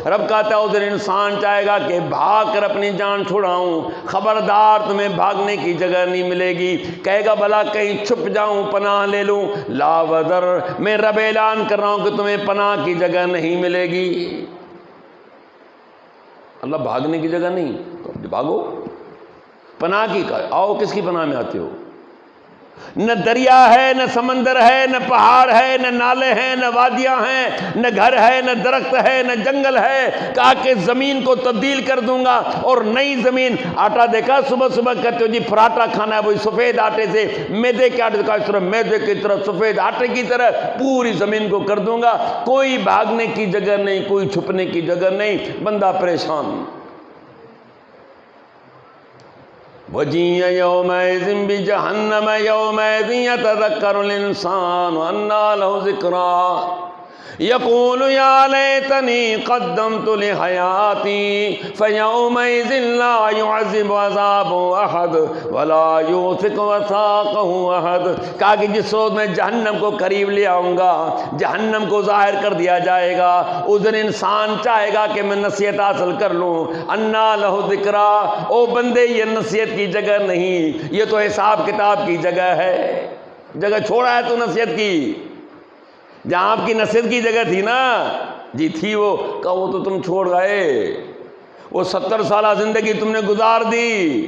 رب کہتا ہے اس دن انسان چاہے گا کہ بھاگ کر اپنی جان چھڑاؤں، خبردار تمہیں بھاگنے کی جگہ نہیں ملے گی، کہے گا بھلا کہیں چھپ جاؤں، پناہ لے لوں، لا وزر، میں رب اعلان کر رہا ہوں کہ تمہیں پناہ کی جگہ نہیں ملے گی۔ اللہ بھاگنے کی جگہ نہیں، تو بھاگو، پناہ کی، آؤ کس کی پناہ میں آتے ہو؟ نہ دریا ہے، نہ سمندر ہے، نہ پہاڑ ہے، نہ نالے ہیں، نہ وادیاں ہیں، نہ گھر ہے، نہ درخت ہے، نہ جنگل ہے، کہا کہ زمین کو تبدیل کر دوں گا اور نئی زمین۔ آٹا دیکھا صبح صبح کہتے ہو جی پراٹھا کھانا ہے، وہی سفید آٹے سے، میدے کے آٹے سے، اس طرح میدے کی طرح سفید آٹے کی طرح پوری زمین کو کر دوں گا، کوئی بھاگنے کی جگہ نہیں، کوئی چھپنے کی جگہ نہیں، بندہ پریشان۔ وجیء یومئذ بجہنم یومئذ یتذکر الانسان انیٰ لہ ذکریٰ یقول یا لیتنی قدمت لحیاتی فیومئذ لا یعذب عذابہ احد ولا یوثق وثاقہ احد۔ کہا کہ جس روز میں جہنم کو قریب لے آؤں گا، جہنم کو ظاہر کر دیا جائے گا، اس دن انسان چاہے گا کہ میں نصیحت حاصل کر لوں، انیٰ لہ ذکریٰ، او بندے یہ نصیحت کی جگہ نہیں، یہ تو حساب کتاب کی جگہ ہے، جگہ چھوڑا ہے تو نصیحت کی، جہاں آپ کی نصیحت کی جگہ تھی نا، جی تھی وہ، کہا وہ تو تم چھوڑ گئے، وہ 70 سالہ زندگی تم نے گزار دی،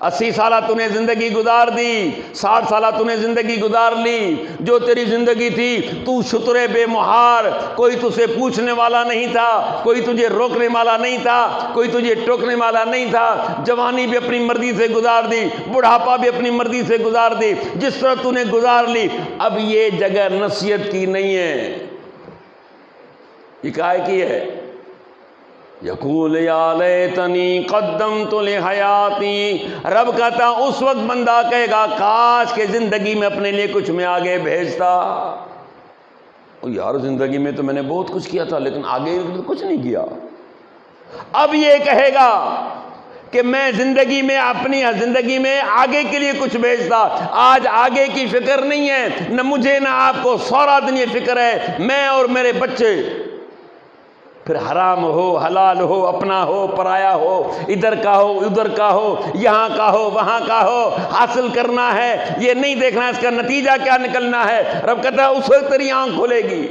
80 سالہ تم نے زندگی گزار دی، 60 سالہ تم نے زندگی گزار لی، جو تیری زندگی تھی تو شترے بے مہار، کوئی تجھے پوچھنے والا نہیں تھا، کوئی تجھے روکنے والا نہیں تھا، کوئی تجھے ٹوکنے والا نہیں تھا، جوانی بھی اپنی مرضی سے گزار دی، بڑھاپا بھی اپنی مرضی سے گزار دی، جس طرح تو نے گزار لی، اب یہ جگہ نصیحت کی نہیں ہے، یہ کائے کی ہے؟ یقول یا لیتنی قدمت لحیاتی، رب کہتا اس وقت بندہ کہے گا کاش کہ زندگی میں اپنے لیے کچھ میں آگے بھیجتا، یار زندگی میں تو میں نے بہت کچھ کیا تھا لیکن آگے کچھ نہیں کیا۔ اب یہ کہے گا کہ میں زندگی میں اپنی زندگی میں آگے کے لیے کچھ بھیجتا، آج آگے کی فکر نہیں ہے، نہ مجھے نہ آپ کو، سارا دن یہ فکر ہے میں اور میرے بچے، پھر حرام ہو حلال ہو، اپنا ہو پرایا ہو، ادھر کا ہو ادھر کا ہو، یہاں کا ہو وہاں کا ہو، حاصل کرنا ہے، یہ نہیں دیکھنا اس کا نتیجہ کیا نکلنا ہے۔ رب کہتا ہے اس وقت تیری آنکھ کھلے گی،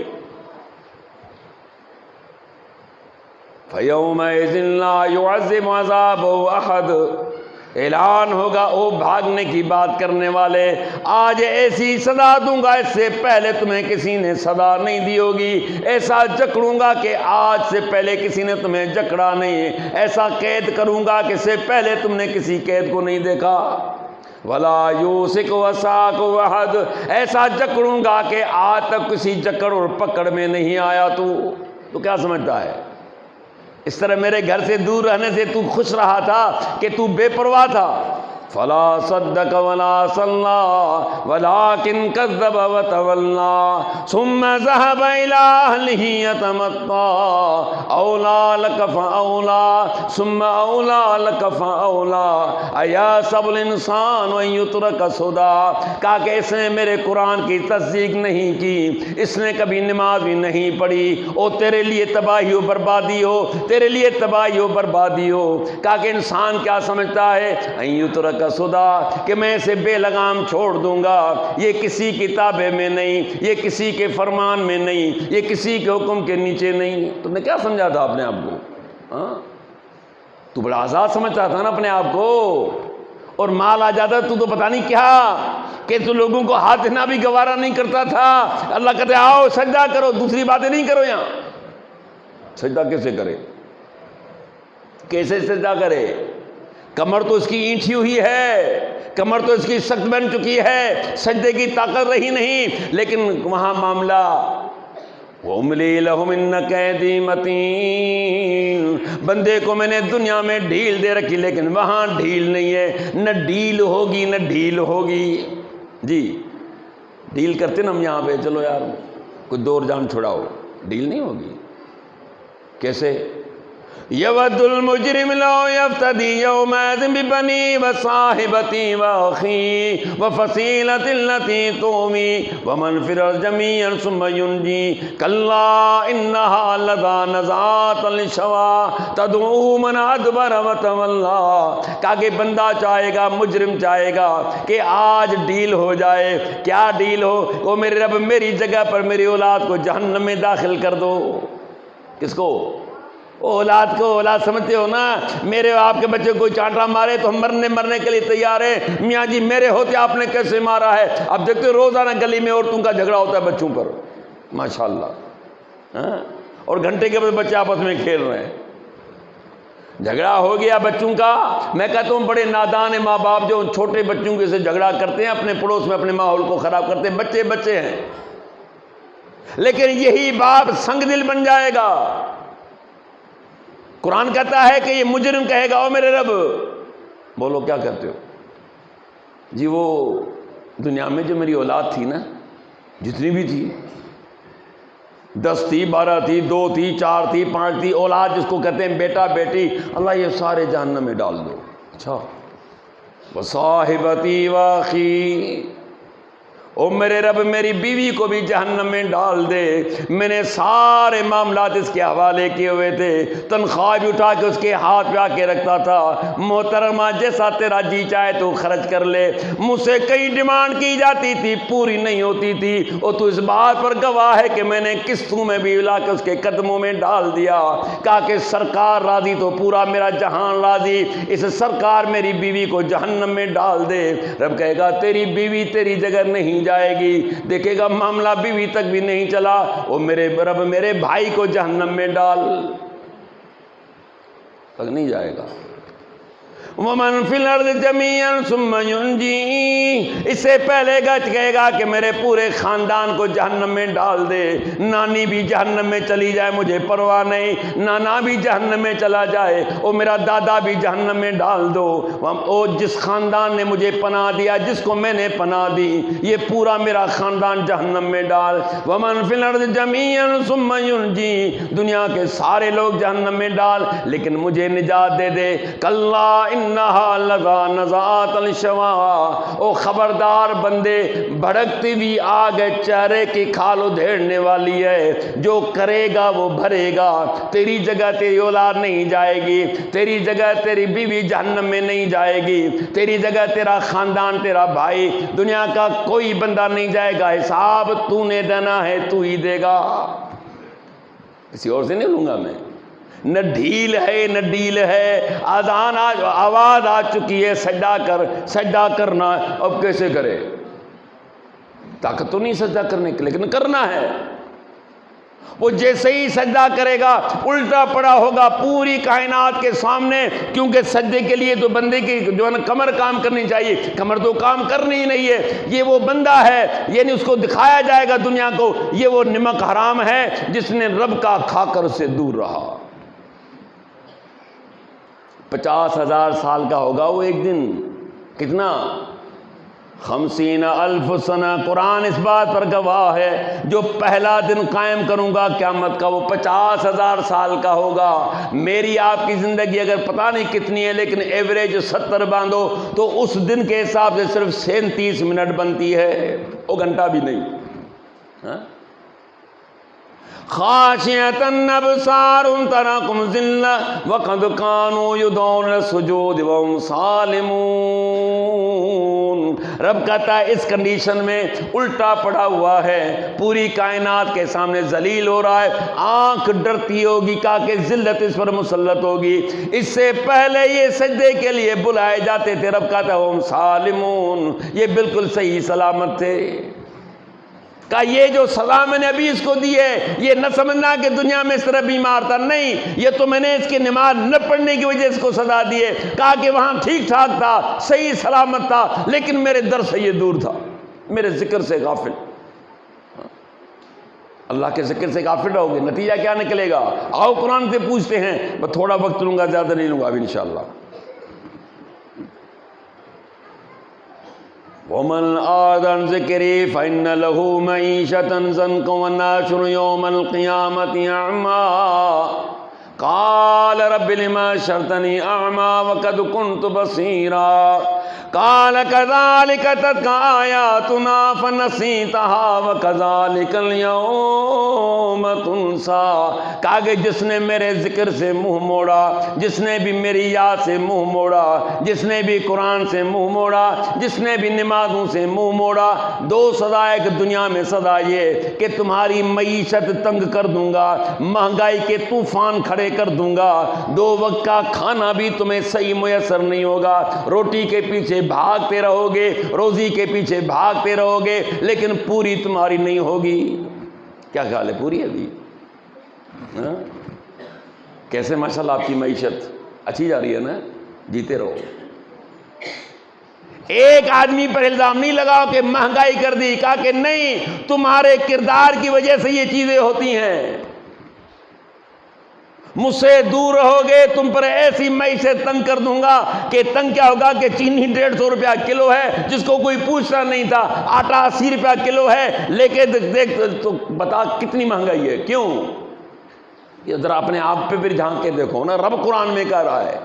فَيَوْمَئِذٍ لَا يُعَذِّبُ عَذَابَهُ أَحَدٌ، اعلان ہوگا او بھاگنے کی بات کرنے والے، آج ایسی سزا دوں گا اس سے پہلے تمہیں کسی نے سزا نہیں دی ہوگی، ایسا جکڑوں گا کہ آج سے پہلے کسی نے تمہیں جکڑا نہیں، ایسا قید کروں گا کہ اس سے پہلے تم نے کسی قید کو نہیں دیکھا، وَلَا يُوثِقُ وَثَاقَهُ أَحَدٌ، ایسا جکڑوں گا کہ آج تک کسی جکڑ اور پکڑ میں نہیں آیا تو کیا سمجھتا ہے؟ اس طرح میرے گھر سے دور رہنے سے تو خوش رہا تھا کہ تو بے پرواہ تھا، فلا صدق ولا صلى ولكن كذب وتولى ثم ذهب الى اهله يتمطى اولى لك فاولى ثم اولى لك فاولى ايحسب الانسان ان يترك سدى، کہا کہ اس نے میرے قرآن کی تصدیق نہیں کی، اس نے کبھی نماز بھی نہیں پڑھی، او تیرے لیے تباہی و بربادی ہو، تیرے لیے تباہی و بربادی ہو۔ کہا کہ انسان کیا سمجھتا ہے، ان یترک کا صدا کہ میں اسے بے لگام چھوڑ دوں گا، یہ کسی کتابے میں نہیں، یہ کسی کے فرمان میں نہیں، یہ کسی کے حکم کے نیچے نہیں۔ تم نے کیا سمجھا تھا اپنے آپ کو؟ تو بڑا آزاد سمجھتا تھا نا اپنے آپ کو، اور مال آ جاتا تو پتہ نہیں کیا کہ تو لوگوں کو ہاتھ دینا بھی گوارا نہیں کرتا تھا۔ اللہ کہتے آؤ سجدہ کرو، دوسری باتیں نہیں کرو۔ یہاں سجدہ کیسے کرے؟ کیسے سجدہ کرے؟ کمر تو اس کی اینٹھی ہوئی ہے، کمر تو اس کی سخت بن چکی ہے، سجدے کی طاقت رہی نہیں، لیکن وہاں معاملہ وَأُمْلِي لَهُمْ إِنَّ كَيْدِي مَتِينٌ، بندے کو میں نے دنیا میں ڈھیل دے رکھی لیکن وہاں ڈھیل نہیں ہے، نہ ڈھیل ہوگی نہ ڈھیل ہوگی۔ جی ڈھیل کرتے نا ہم یہاں پہ، چلو یار کوئی دور جان چھڑاؤ، ڈھیل نہیں ہوگی۔ کیسے؟ یود المجرم لو یفتدی یومئذ ببنی وصاحبتی واخی وفصیلۃ التی تومی ومن فی الارض جمیعا ثم ینجی کلا انہا لظی نزاۃ للشوی تدعو من ادبر وتولی۔ کہا کہ بندہ چاہے گا، مجرم چاہے گا کہ آج ڈیل ہو جائے۔ کیا ڈیل ہو؟ وہ میرے رب میری جگہ پر میری اولاد کو جہنم میں داخل کر دو۔ کس کو؟ اولاد کو اولاد سمجھتے ہو نا؟ میرے آپ کے بچے کوئی چانٹا مارے تو ہم مرنے کے لیے تیار ہیں۔ میاں جی میرے ہوتے آپ نے کیسے مارا ہے؟ اب دیکھتے روزانہ گلی میں عورتوں کا جھگڑا ہوتا ہے بچوں پر، ماشاءاللہ، اور گھنٹے کے بعد بچے آپس میں کھیل رہے ہیں۔ جھگڑا ہو گیا بچوں کا۔ میں کہتا ہوں بڑے نادان ہیں ماں باپ جو چھوٹے بچوں کے سے جھگڑا کرتے ہیں، اپنے پڑوس میں اپنے ماحول کو خراب کرتے ہیں۔ بچے بچے ہیں، لیکن یہی باپ سنگ دل بن جائے گا۔ قرآن کہتا ہے کہ یہ مجرم کہے گا او میرے رب، بولو کیا کہتے ہو؟ جی وہ دنیا میں جو میری اولاد تھی نا، جتنی بھی تھی، 10 تھی، 12 تھی، 2 تھی، 4 تھی، 5 تھی، اولاد جس کو کہتے ہیں بیٹا بیٹی، اللہ یہ سارے جہنم میں ڈال دو۔ اچھا وصاحبتی واخی، او میرے رب میری بیوی کو بھی جہنم میں ڈال دے۔ میں نے سارے معاملات اس کے حوالے کیے ہوئے تھے، تنخواہ بھی اٹھا کے اس کے ہاتھ پہ آ کے رکھتا تھا۔ محترمہ جیسا تیرا جی چاہے تو خرچ کر لے، مجھ سے کئی ڈیمانڈ کی جاتی تھی پوری نہیں ہوتی تھی، اور تو اس بات پر گواہ ہے کہ میں نے قسطوں میں بھی لا کے اس کے قدموں میں ڈال دیا۔ کہا کہ سرکار راضی تو پورا میرا جہان راضی، اس سرکار میری بیوی کو جہنم میں ڈال دے۔ رب کہے گا تیری بیوی تیری جگہ نہیں جائے گی۔ دیکھے گا معاملہ بیوی تک بھی نہیں چلا، او میرے رب میرے بھائی کو جہنم میں ڈال، تک نہیں جائے گا۔ وَمَنْ فِي الْأَرْضِ جَمِيعًا ثُمَّ يُنْجِي، اس سے پہلے کہے گا کہ میرے پورے خاندان کو جہنم میں ڈال دے۔ نانی بھی جہنم میں چلی جائے مجھے پرواہ نہیں، نانا بھی جہنم میں چلا جائے، او میرا دادا بھی جہنم میں ڈال دو۔ او جس خاندان نے مجھے پناہ دیا، جس کو میں نے پناہ دی، یہ پورا میرا خاندان جہنم میں ڈال۔ وَمَنْ فِي الْأَرْضِ جَمِيعًا ثُمَّ يُنْجِي، دنیا کے سارے لوگ جہنم میں ڈال لیکن مجھے نجات دے دے۔ کلا انہا لظی نزاۃ للشوی، او خبردار بندے، بھڑکتی ہوئی آگ ہے، چہرے کی کھال ادھیڑنے والی ہے، جو کرے گا وہ بھرے گا۔ تیری جگہ تیری اولاد نہیں جائے گی، تیری جگہ تیری بیوی جہنم میں نہیں جائے گی، تیری جگہ تیرا خاندان، تیرا بھائی، دنیا کا کوئی بندہ نہیں جائے گا۔ حساب تو نے دینا ہے، تو ہی دے گا، کسی اور سے نہیں لوں گا میں۔ نہ ڈھیل ہے نہ ڈیل ہے، آذان آواز آ چکی ہے، سجدہ کر، سجدہ کرنا۔ اب کیسے کرے؟ طاقت تو نہیں سجدہ کرنے کی، لیکن کرنا ہے۔ وہ جیسے ہی سجدہ کرے گا الٹا پڑا ہوگا پوری کائنات کے سامنے، کیونکہ سجدے کے لیے تو بندے کی جو ہے نا کمر کام کرنی چاہیے، کمر تو کام کرنی ہی نہیں ہے۔ یہ وہ بندہ ہے، یعنی اس کو دکھایا جائے گا دنیا کو، یہ وہ نمک حرام ہے جس نے رب کا کھا کر سے دور رہا۔ 50,000 سال کا ہوگا وہ ایک دن۔ کتنا؟ 50,000 سنہ۔ قرآن اس بات پر گواہ ہے، جو پہلا دن قائم کروں گا قیامت کا وہ 50,000 سال کا ہوگا۔ میری آپ کی زندگی اگر پتہ نہیں کتنی ہے، لیکن ایوریج 70 باندھو تو اس دن کے حساب سے صرف 37 منٹ بنتی ہے، وہ گھنٹہ بھی نہیں۔ خاشعۃ ابصارهم ترہقہم ذلہ وقد كانوا يدعون الى السجود وهم سالمون. رب کہتا ہے اس کنڈیشن میں الٹا پڑا ہوا ہے، پوری کائنات کے سامنے ذلیل ہو رہا ہے، آنکھ ڈرتی ہوگی کہ ذلت اس پر مسلط ہوگی. اس سے پہلے یہ سجدے کے لیے بلائے جاتے تھے، رب کہتا ہے وهم سالمون، یہ بالکل صحیح سلامت تھے. کہ یہ جو سزا میں نے ابھی اس کو دی ہے، یہ نہ سمجھنا کہ دنیا میں اس طرح بیمار تھا، نہیں، یہ تو میں نے اس کی نماز نہ پڑھنے کی وجہ سے اس کو سزا دی ہے. کہا کہ وہاں ٹھیک ٹھاک تھا، صحیح سلامت تھا، لیکن میرے در سے یہ دور تھا، میرے ذکر سے غافل. اللہ کے ذکر سے غافل رہو گے، نتیجہ کیا نکلے گا؟ آؤ قرآن سے پوچھتے ہیں. میں تھوڑا وقت لوں گا، زیادہ نہیں لوں گا ابھی انشاءاللہ. وَمَنْ أَعْرَضَ عَنْ ذِكْرِي فَإِنَّ لَهُ مَعِيشَةً ضَنكًا وَنَحْشُرُهُ يَوْمَ الْقِيَامَةِ أَعْمَى قَالَ رَبِّ لِمَ حَشَرْتَنِي أَعْمَى وَقَدْ كُنْتُ بَصِيرًا قَالَ كَذَلِكَ أَتَتْكَ آيَاتُنَا فَنَسِيتَهَا وَكَذَلِكَ الْيَوْمَ تُنْسَى. کہا کہ جس نے میرے ذکر سے منہ موڑا، جس نے بھی میری یاد سے منہ موڑا، جس نے بھی قرآن سے منہ موڑا، جس نے بھی نمازوں سے منہ موڑا، دو سزا ہے کہ دنیا میں سزا یہ کہ تمہاری معیشت تنگ کر دوں گا، مہنگائی کے طوفان کھڑے کر دوں گا، 2 وقت کا کھانا بھی تمہیں صحیح میسر نہیں ہوگا، روٹی کے پیچھے بھاگتے رہو گے، روزی کے پیچھے بھاگتے رہو گے، لیکن پوری تمہاری نہیں ہوگی. کیا خیال ہے، پوری ہے ابھی؟ کیسے ماشاءاللہ آپ کی معیشت اچھی جا رہی ہے نا؟ جیتے رہو. ایک آدمی پر الزام نہیں لگاؤ کہ مہنگائی کر دی، کہا کہ نہیں، تمہارے کردار کی وجہ سے یہ چیزیں ہوتی ہیں. مجھ سے دور رہو گے، تم پر ایسی معیشت تنگ کر دوں گا کہ تنگ کیا ہوگا کہ چینی 150 روپیہ کلو ہے، جس کو کوئی پوچھتا نہیں تھا، آٹا 80 روپیہ کلو ہے، لے کے دیکھ تو بتا کتنی مہنگائی ہے. کیوں؟ یہ ذرا اپنے آپ پہ بھی جھانک کے دیکھو نا. رب قرآن میں کہہ رہا ہے،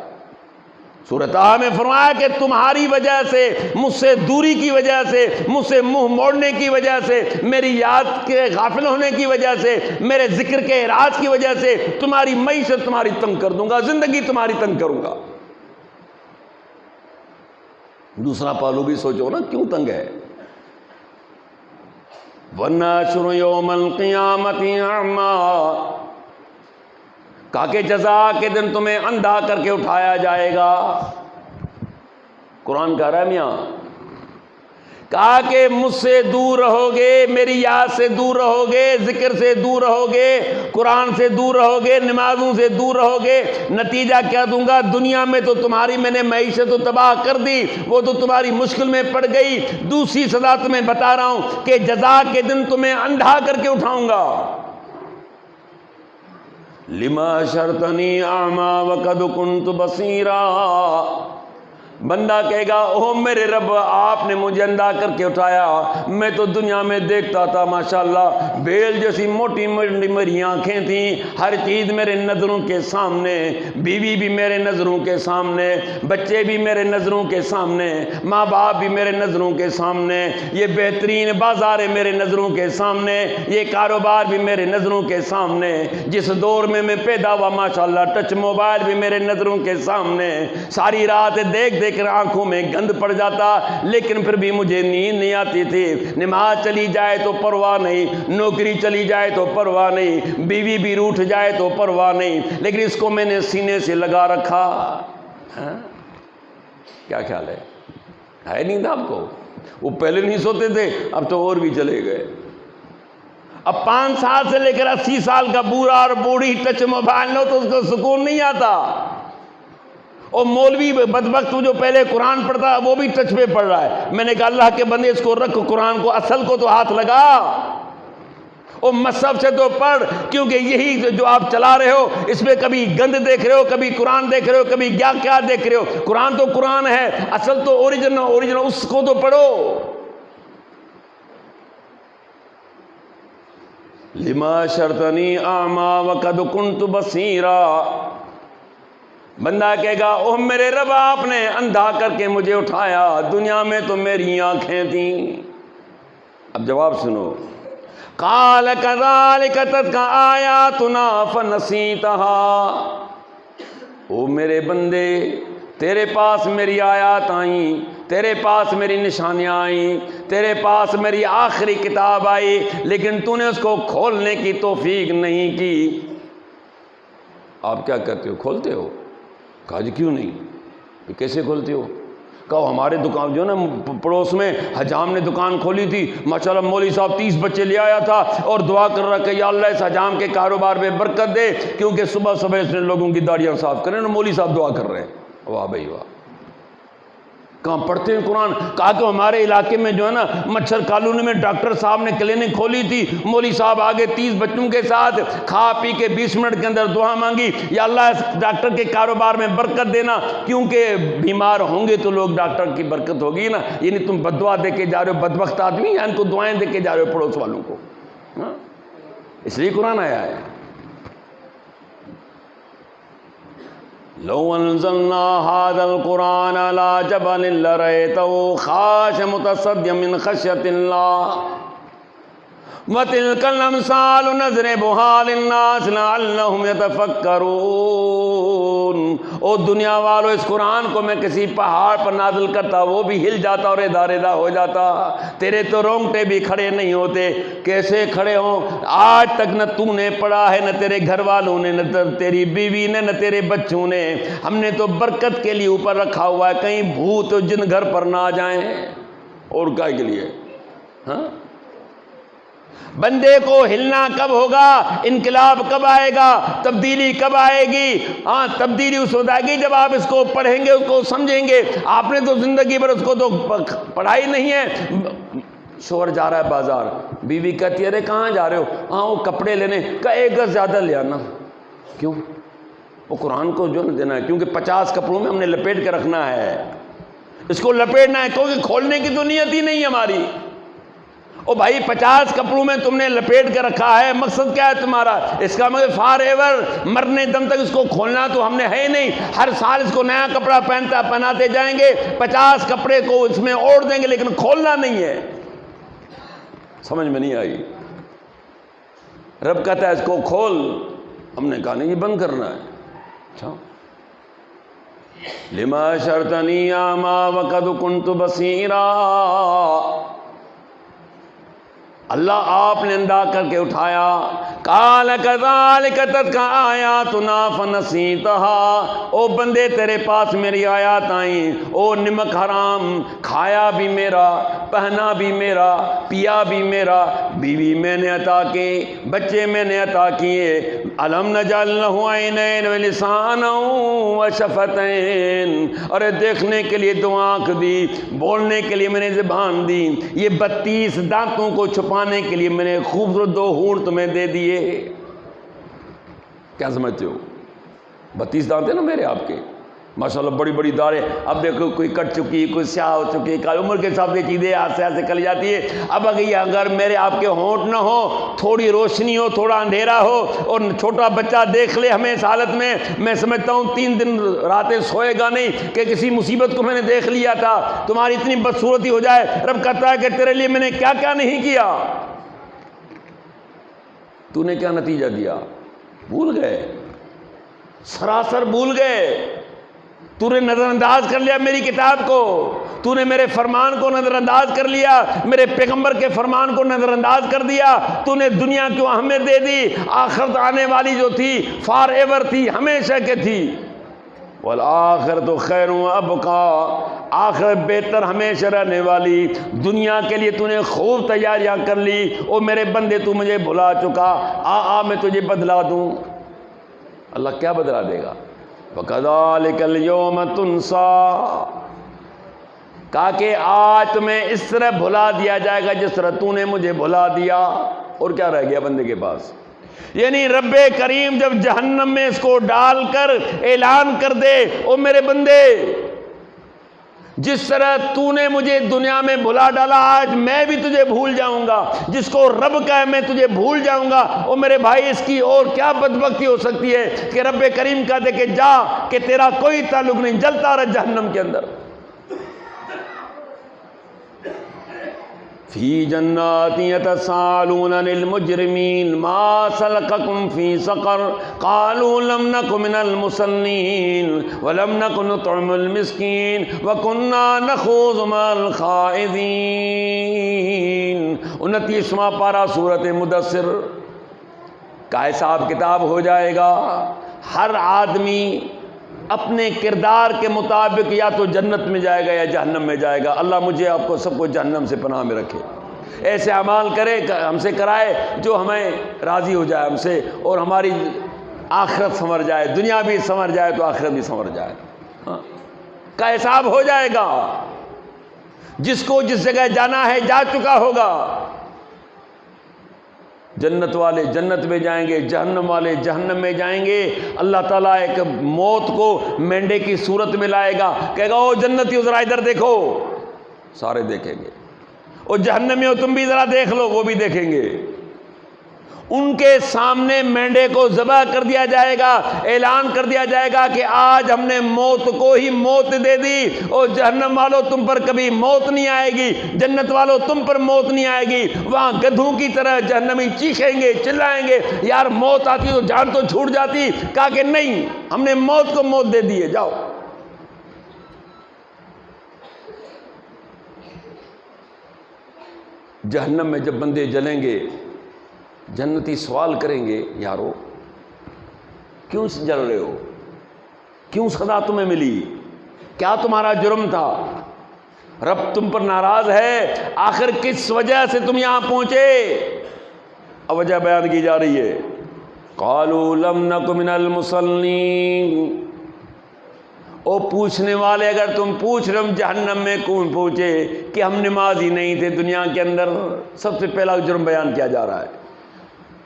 سورۃ طٰہٰ میں فرمایا کہ تمہاری وجہ سے، مجھ سے دوری کی وجہ سے، مجھ سے منہ موڑنے کی وجہ سے، میری یاد کے غافل ہونے کی وجہ سے، میرے ذکر کے اعراض کی وجہ سے تمہاری معیشت تمہاری تنگ کر دوں گا، زندگی تمہاری تنگ کروں گا. دوسرا پہلو بھی سوچو نا، کیوں تنگ ہے؟ وَنَحْشُرُ يَوْمَ الْقِيَامَةِ أَعْمَى، کہا کہ جزا کے دن تمہیں اندھا کر کے اٹھایا جائے گا. قرآن کہہ رہا ہے میاں، کہا کہ مجھ سے دور رہو گے، میری یاد سے دور رہو گے، ذکر سے دور رہو گے، قرآن سے دور رہو گے، نمازوں سے دور رہو گے، نتیجہ کیا دوں گا؟ دنیا میں تو تمہاری میں نے معیشت تو تباہ کر دی، وہ تو تمہاری مشکل میں پڑ گئی. دوسری سزا تمہیں بتا رہا ہوں کہ جزا کے دن تمہیں اندھا کر کے اٹھاؤں گا. لما حشرتنی اعمی وقد کنت بصیرا. بندہ کہے گا او میرے رب، آپ نے مجھے اندھا کر کے اٹھایا، میں تو دنیا میں دیکھتا تھا ماشاءاللہ بیل جیسی موٹی میری آنکھیں تھیں، ہر چیز میرے نظروں کے سامنے، بیوی بھی میرے نظروں کے سامنے، بچے بھی میرے نظروں کے سامنے، ماں باپ بھی میرے نظروں کے سامنے، یہ بہترین بازار میرے نظروں کے سامنے، یہ کاروبار بھی میرے نظروں کے سامنے، جس دور میں پیدا ہوا ماشاءاللہ ٹچ موبائل بھی میرے نظروں کے سامنے. ساری رات دیکھ دیکھ کر آنکھوں میں گند پڑ جاتا، لیکن پھر بھی مجھے نیند نہیں آتی تھی. نماز چلی جائے تو پرواہ نہیں، نوکری چلی جائے تو پرواہ نہیں، بیوی بھی روٹھ جائے تو پرواہ نہیں، لیکن اس کو میں نے سینے سے لگا رکھا. کیا خیال ہے نیند آپ کو؟ وہ پہلے نہیں سوتے تھے، اب تو اور بھی چلے گئے. اب 5 سال سے لے کر 80 سال کا بوڑھا اور بوڑھی ٹچ موبائل لو تو اس کو سکون نہیں آتا. اور مولوی بدبخت جو پہلے قرآن پڑھتا وہ بھی ٹچ پہ پڑھ رہا ہے. میں نے کہا اللہ کے بندے اس کو رکھ، قرآن کو اصل کو تو ہاتھ لگا، اور مصحف سے تو پڑھ، کیونکہ یہی جو آپ چلا رہے ہو اس میں کبھی گند دیکھ رہے ہو، کبھی قرآن دیکھ رہے ہو، کبھی کیا دیکھ رہے ہو. قرآن تو قرآن ہے، اصل تو اوریجنل اس کو تو پڑھو. لما شرطنی اعمی وقد کنت بصیرا. بندہ کہے گا اوہ میرے رب، آپ نے اندھا کر کے مجھے اٹھایا، دنیا میں تو میری آنکھیں تھیں. اب جواب سنو. قال کذالک تتلک آیاتنا فنسیتها، او میرے بندے تیرے پاس میری آیات آئیں، تیرے پاس میری نشانیاں آئیں، تیرے پاس میری آخری کتاب آئی، لیکن تو نے اس کو کھولنے کی توفیق نہیں کی۔ آپ کیا کرتے ہو؟ کھولتے ہو؟ کہا جی کیوں نہیں؟ یہ کیسے کھولتے ہو؟ کہا ہمارے دکان جو نا پڑوس میں حجام نے دکان کھولی تھی، ماشاءاللہ مولوی صاحب 30 بچے لے آیا تھا اور دعا کر رہا کہ یا اللہ اس حجام کے کاروبار میں برکت دے، کیونکہ صبح صبح اس نے لوگوں کی داڑیاں صاف کریں نا، مولوی صاحب دعا کر رہے ہیں۔ واہ بھائی واہ، کہاں پڑھتے ہیں قرآن؟ کہا کہ ہمارے علاقے میں جو ہے نا مچھر کالونی میں ڈاکٹر صاحب نے کلینک کھولی تھی، مولوی صاحب آگے 30 بچوں کے ساتھ کھا پی کے 20 منٹ کے اندر دعا مانگی، یا اللہ اس ڈاکٹر کے کاروبار میں برکت دینا، کیونکہ بیمار ہوں گے تو لوگ ڈاکٹر کی برکت ہوگی نا۔ یعنی تم بد دعا دے کے جا رہے ہو، بدبخت آدمی، یا ان کو دعائیں دے کے جا رہے ہو پڑوس والوں کو؟ ہاں؟ اس لیے قرآن آیا ہے۔ لو انزلنا هذا القرآن على جبل لرأيته خاشعا متصدعا من خشية الله وتلك الأمثال نضربها للناس لعلهم يتفكرون۔ او دنیا والو، اس قرآن کو میں کسی پہاڑ پر نازل کرتا وہ بھی ہل جاتا اور ادھا ہو جاتا، تیرے تو رونگٹے بھی کھڑے نہیں ہوتے۔ کیسے کھڑے ہوں؟ آج تک نہ تو نے پڑھا ہے، نہ تیرے گھر والوں نے، نہ تیری بیوی نے، نہ تیرے بچوں نے۔ ہم نے تو برکت کے لیے اوپر رکھا ہوا ہے، کہیں بھوت جن گھر پر نہ آ جائیں، اور کائے کے لیے؟ ہاں؟ بندے کو ہلنا کب ہوگا؟ انقلاب کب آئے گا؟ تبدیلی کب آئے گی؟ ہاں، تبدیلی اس وقت آئے گی جب آپ اس کو پڑھیں گے، اس کو سمجھیں گے۔ آپ نے تو زندگی بھر اس کو تو پڑھائی نہیں ہے۔ شوہر جا رہا ہے بازار، بیوی کہتی ہے ارے کہاں جا رہے ہو؟ ہاں وہ کپڑے لینے کا، 1 گز زیادہ لے آنا۔ کیوں؟ وہ قرآن کو جو دینا ہے، کیونکہ 50 کپڑوں میں ہم نے لپیٹ کے رکھنا ہے، اس کو لپیٹنا ہے، کیونکہ کھولنے کی تو نیت ہی نہیں ہماری۔ او بھائی 50 کپڑوں میں تم نے لپیٹ کے رکھا ہے، مقصد کیا ہے تمہارا؟ اس کا مطلب فار ایور، مرنے دم تک اس کو کھولنا تو ہم نے ہے نہیں۔ ہر سال اس کو نیا کپڑا پہناتے جائیں گے، 50 کپڑے کو اس میں اوڑھ دیں گے، لیکن کھولنا نہیں ہے۔ سمجھ میں نہیں آئی؟ رب کہتا ہے اس کو کھول، ہم نے کہا نہیں یہ بند کرنا ہے۔ اچھا، لما شرطنی اعما وقد كنت بصیرا، اللہ آپ نے اندھا کر کے اٹھایا۔ قال کذالک تتلک آیاتنا فنسیتها، او بندے تیرے پاس میری آیات آئیں، او نمک حرام کھایا بھی میرا، پہنا بھی میرا، پیا بھی میرا، بیوی میں نے عطا کی، بچے میں نے عطا کیے۔ الم نجعل لہ عینین ولسانا وشفتین، اور دیکھنے کے لیے 2 آنکھ دی، بولنے کے لیے میں نے زبان دی، یہ 32 دانتوں کو چھپانے کے لیے میں نے خوبصورت 2 ہونٹ تمہیں دے دیے۔ کیا سمجھتے ہو؟ 32 دانت ہیں نا میرے آپ کے، ماشاءاللہ بڑی بڑی داڑیں۔ اب دیکھو کوئی کٹ چکی، کوئی سیاہ ہو چکی، عمر کے حساب سے چیزیں آستے آستے کل جاتی ہے۔ اب اگر میرے آپ کے ہونٹ نہ ہو، تھوڑی روشنی ہو، تھوڑا اندھیرا ہو، اور چھوٹا بچہ دیکھ لے ہمیں اس حالت میں سمجھتا ہوں 3 دن راتیں سوئے گا نہیں کہ کسی مصیبت کو میں نے دیکھ لیا تھا، تمہاری اتنی بدصورتی ہو جائے۔ رب کہتا ہے کہ تیرے لیے میں نے کیا کیا نہیں کیا، تو نے کیا نتیجہ دیا؟ بھول گئے، سراسر بھول گئے۔ تو نے نظر انداز کر لیا میری کتاب کو، تو نے میرے فرمان کو نظر انداز کر لیا، میرے پیغمبر کے فرمان کو نظر انداز کر دیا۔ تو نے دنیا کیوں اہمیت دے دی؟ آخرت آنے والی جو تھی فار ایور تھی، ہمیشہ کے تھی۔ والآخرۃ خیر وابقیٰ، آخرت بہتر ہمیشہ رہنے والی۔ دنیا کے لیے تو نے خوب تیاریاں کر لی، او میرے بندے تو مجھے بھلا چکا، آ میں تجھے بدلا دوں۔ اللہ کیا بدلا دے گا؟ وَكَذَلِكَ الْيَوْمَ تُنْسَى، کہا کہ آج تمہیں اس طرح بھلا دیا جائے گا جس طرح تو نے مجھے بھلا دیا۔ اور کیا رہ گیا بندے کے پاس؟ یعنی رب کریم جب جہنم میں اس کو ڈال کر اعلان کر دے، او میرے بندے جس طرح تو نے مجھے دنیا میں بھلا ڈالا، آج میں بھی تجھے بھول جاؤں گا۔ جس کو رب کا ہے میں تجھے بھول جاؤں گا۔ او میرے بھائی، اس کی اور کیا بدبختی ہو سکتی ہے کہ رب کریم کہا دے کہ جا، کہ تیرا کوئی تعلق نہیں، جلتا رہ جہنم کے اندر۔ فی جنات یتساءلون عن المجرمین ما سلککم فی سقر قالوا لم نک من المصلین ولم نک نطعم المسکین وکننا نخوض مع الخائضین۔ 29واں پارہ سورۃ مدثر کا حساب کتاب ہو جائے گا۔ ہر آدمی اپنے کردار کے مطابق یا تو جنت میں جائے گا یا جہنم میں جائے گا۔ اللہ مجھے آپ کو سب کو جہنم سے پناہ میں رکھے، ایسے اعمال کرے ہم سے کرائے جو ہمیں راضی ہو جائے ہم سے، اور ہماری آخرت سنور جائے، دنیا بھی سنور جائے تو آخرت بھی سنور جائے۔ کا حساب ہو جائے گا، جس کو جس جگہ جانا ہے جا چکا ہوگا۔ جنت والے جنت میں جائیں گے، جہنم والے جہنم میں جائیں گے۔ اللہ تعالیٰ ایک موت کو مینڈے کی صورت میں لائے گا، کہے گا او جنتیوں ذرا ادھر دیکھو، سارے دیکھیں گے۔ او جہنمیوں تم بھی ذرا دیکھ لو، وہ بھی دیکھیں گے۔ ان کے سامنے مینڈے کو ذبح کر دیا جائے گا، اعلان کر دیا جائے گا کہ آج ہم نے موت کو ہی موت دے دی۔ اور جہنم والوں تم پر کبھی موت نہیں آئے گی، جنت والوں تم پر موت نہیں آئے گی۔ وہاں گدھوں کی طرح جہنمی چیخیں گے، چلائیں گے، یار موت آتی تو جان تو چھوٹ جاتی۔ کہا کہ نہیں، ہم نے موت کو موت دے دی ہے، جاؤ۔ جہنم میں جب بندے جلیں گے، جنتی سوال کریں گے، یارو کیوں جل رہے ہو، کیوں سزا تمہیں ملی، کیا تمہارا جرم تھا، رب تم پر ناراض ہے، آخر کس وجہ سے تم یہاں پہنچے؟ اب وجہ بیان کی جا رہی ہے۔ قالوا لم نک من المصلین۔ او پوچھنے والے اگر تم پوچھ رہے ہم جہنم میں کون پہنچے کہ ہم نمازی نہیں تھے دنیا کے اندر، سب سے پہلا جرم بیان کیا جا رہا ہے۔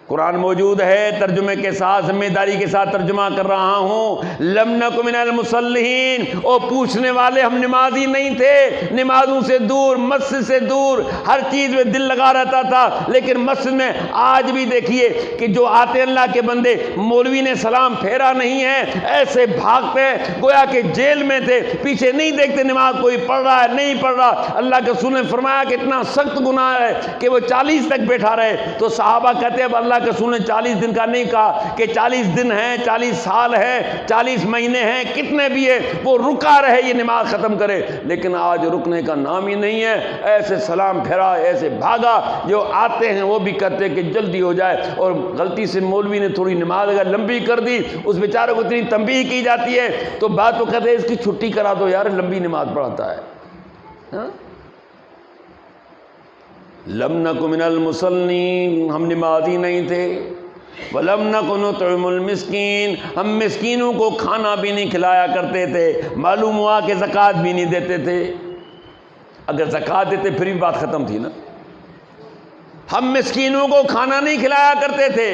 قرآن موجود ہے، ترجمے کے ساتھ ذمہ داری کے ساتھ ترجمہ کر رہا ہوں۔ لم نک من المصلین، او پوچھنے والے ہم نمازی نہیں تھے، نمازوں سے دور، مسجد سے دور، ہر چیز میں دل لگا رہتا تھا، لیکن مسجد میں آج بھی دیکھیے کہ جو آتے اللہ کے بندے، مولوی نے سلام پھیرا نہیں ہے، ایسے بھاگتے ہیں گویا کہ جیل میں تھے، پیچھے نہیں دیکھتے نماز کوئی پڑھ رہا ہے نہیں پڑھ رہا۔ اللہ کے رسول نے فرمایا کہ اتنا سخت گناہ ہے کہ وہ 40 تک بیٹھا رہے، تو صحابہ کہتے ہیں اب اللہ کے رسول نے 40 دن کا نہیں کہا کہ 40 دن ہیں، 40 سال ہے، 40 مہینے ہیں، کتنے بھی ہے، وہ رکا رہے یہ نماز ختم کرے، لیکن آج رکنے کا نام ہی نہیں ہے۔ ایسے سلام پھیرا، ایسے بھاگا، جو آتے ہیں وہ بھی کہتے ہیں کہ جلدی ہو جائے، اور غلطی سے مولوی نے تھوڑی نماز اگر لمبی کر دی، اس بیچارے کو اتنی تنبیہ کی جاتی ہے تو بات تو کہتے ہیں اس کی چھٹی کرا دو یار، لمبی نماز پڑھاتا ہے۔ لم نک من المصلین، ہم نمازی نہیں تھے، ولم نک نطعم المسکین، ہم مسکینوں کو کھانا بھی نہیں کھلایا کرتے تھے۔ معلوم ہوا کہ زکوٰۃ بھی نہیں دیتے تھے، اگر زکوٰۃ دیتے پھر بھی بات ختم تھی نا۔ ہم مسکینوں کو کھانا نہیں کھلایا کرتے تھے۔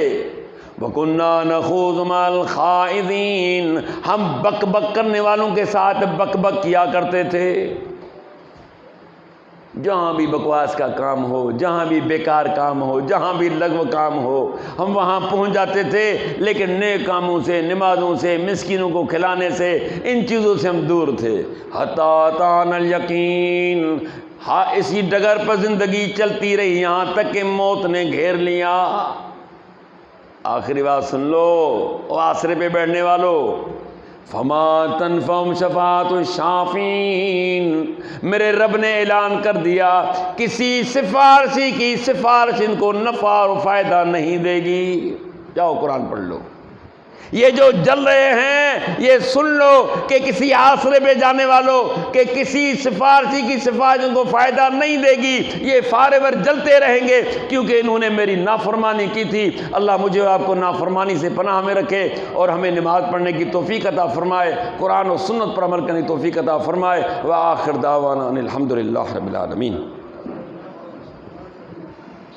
وَكُنَّا نَخُوضُ مَعَ الْخَائِضِينَ، ہم بک بک کرنے والوں کے ساتھ بک بک کیا کرتے تھے۔ جہاں بھی بکواس کا کام ہو، جہاں بھی بیکار کام ہو، جہاں بھی لغو کام ہو، ہم وہاں پہنچ جاتے تھے، لیکن نیک کاموں سے، نمازوں سے، مسکینوں کو کھلانے سے، ان چیزوں سے ہم دور تھے۔ حَتَّىٰ أَتَانَا الْيَقِينُ، ہاں اسی ڈگر پر زندگی چلتی رہی یہاں تک کہ موت نے گھیر لیا۔ آخری بات سن لو، آسرے پہ بیٹھنے والو، فَمَا تَنْفَعُهُمْ شَفَاعَةُ الشَّافِعِينَ، میرے رب نے اعلان کر دیا کسی سفارشی کی سفارش ان کو نفع اور فائدہ نہیں دے گی۔ جاؤ قرآن پڑھ لو۔ یہ جو جل رہے ہیں یہ سن لو کہ کسی آسرے پہ جانے والوں کہ کسی سفارشی کی سفارش ان کو فائدہ نہیں دے گی، یہ فارور جلتے رہیں گے کیونکہ انہوں نے میری نافرمانی کی تھی۔ اللہ مجھے آپ کو نافرمانی سے پناہ میں رکھے اور ہمیں نماز پڑھنے کی توفیق عطا فرمائے، قرآن و سنت پر عمل کرنے کی توفیق عطا فرمائے۔ وآخر دعوانا ان الحمد للہ رب العالمین۔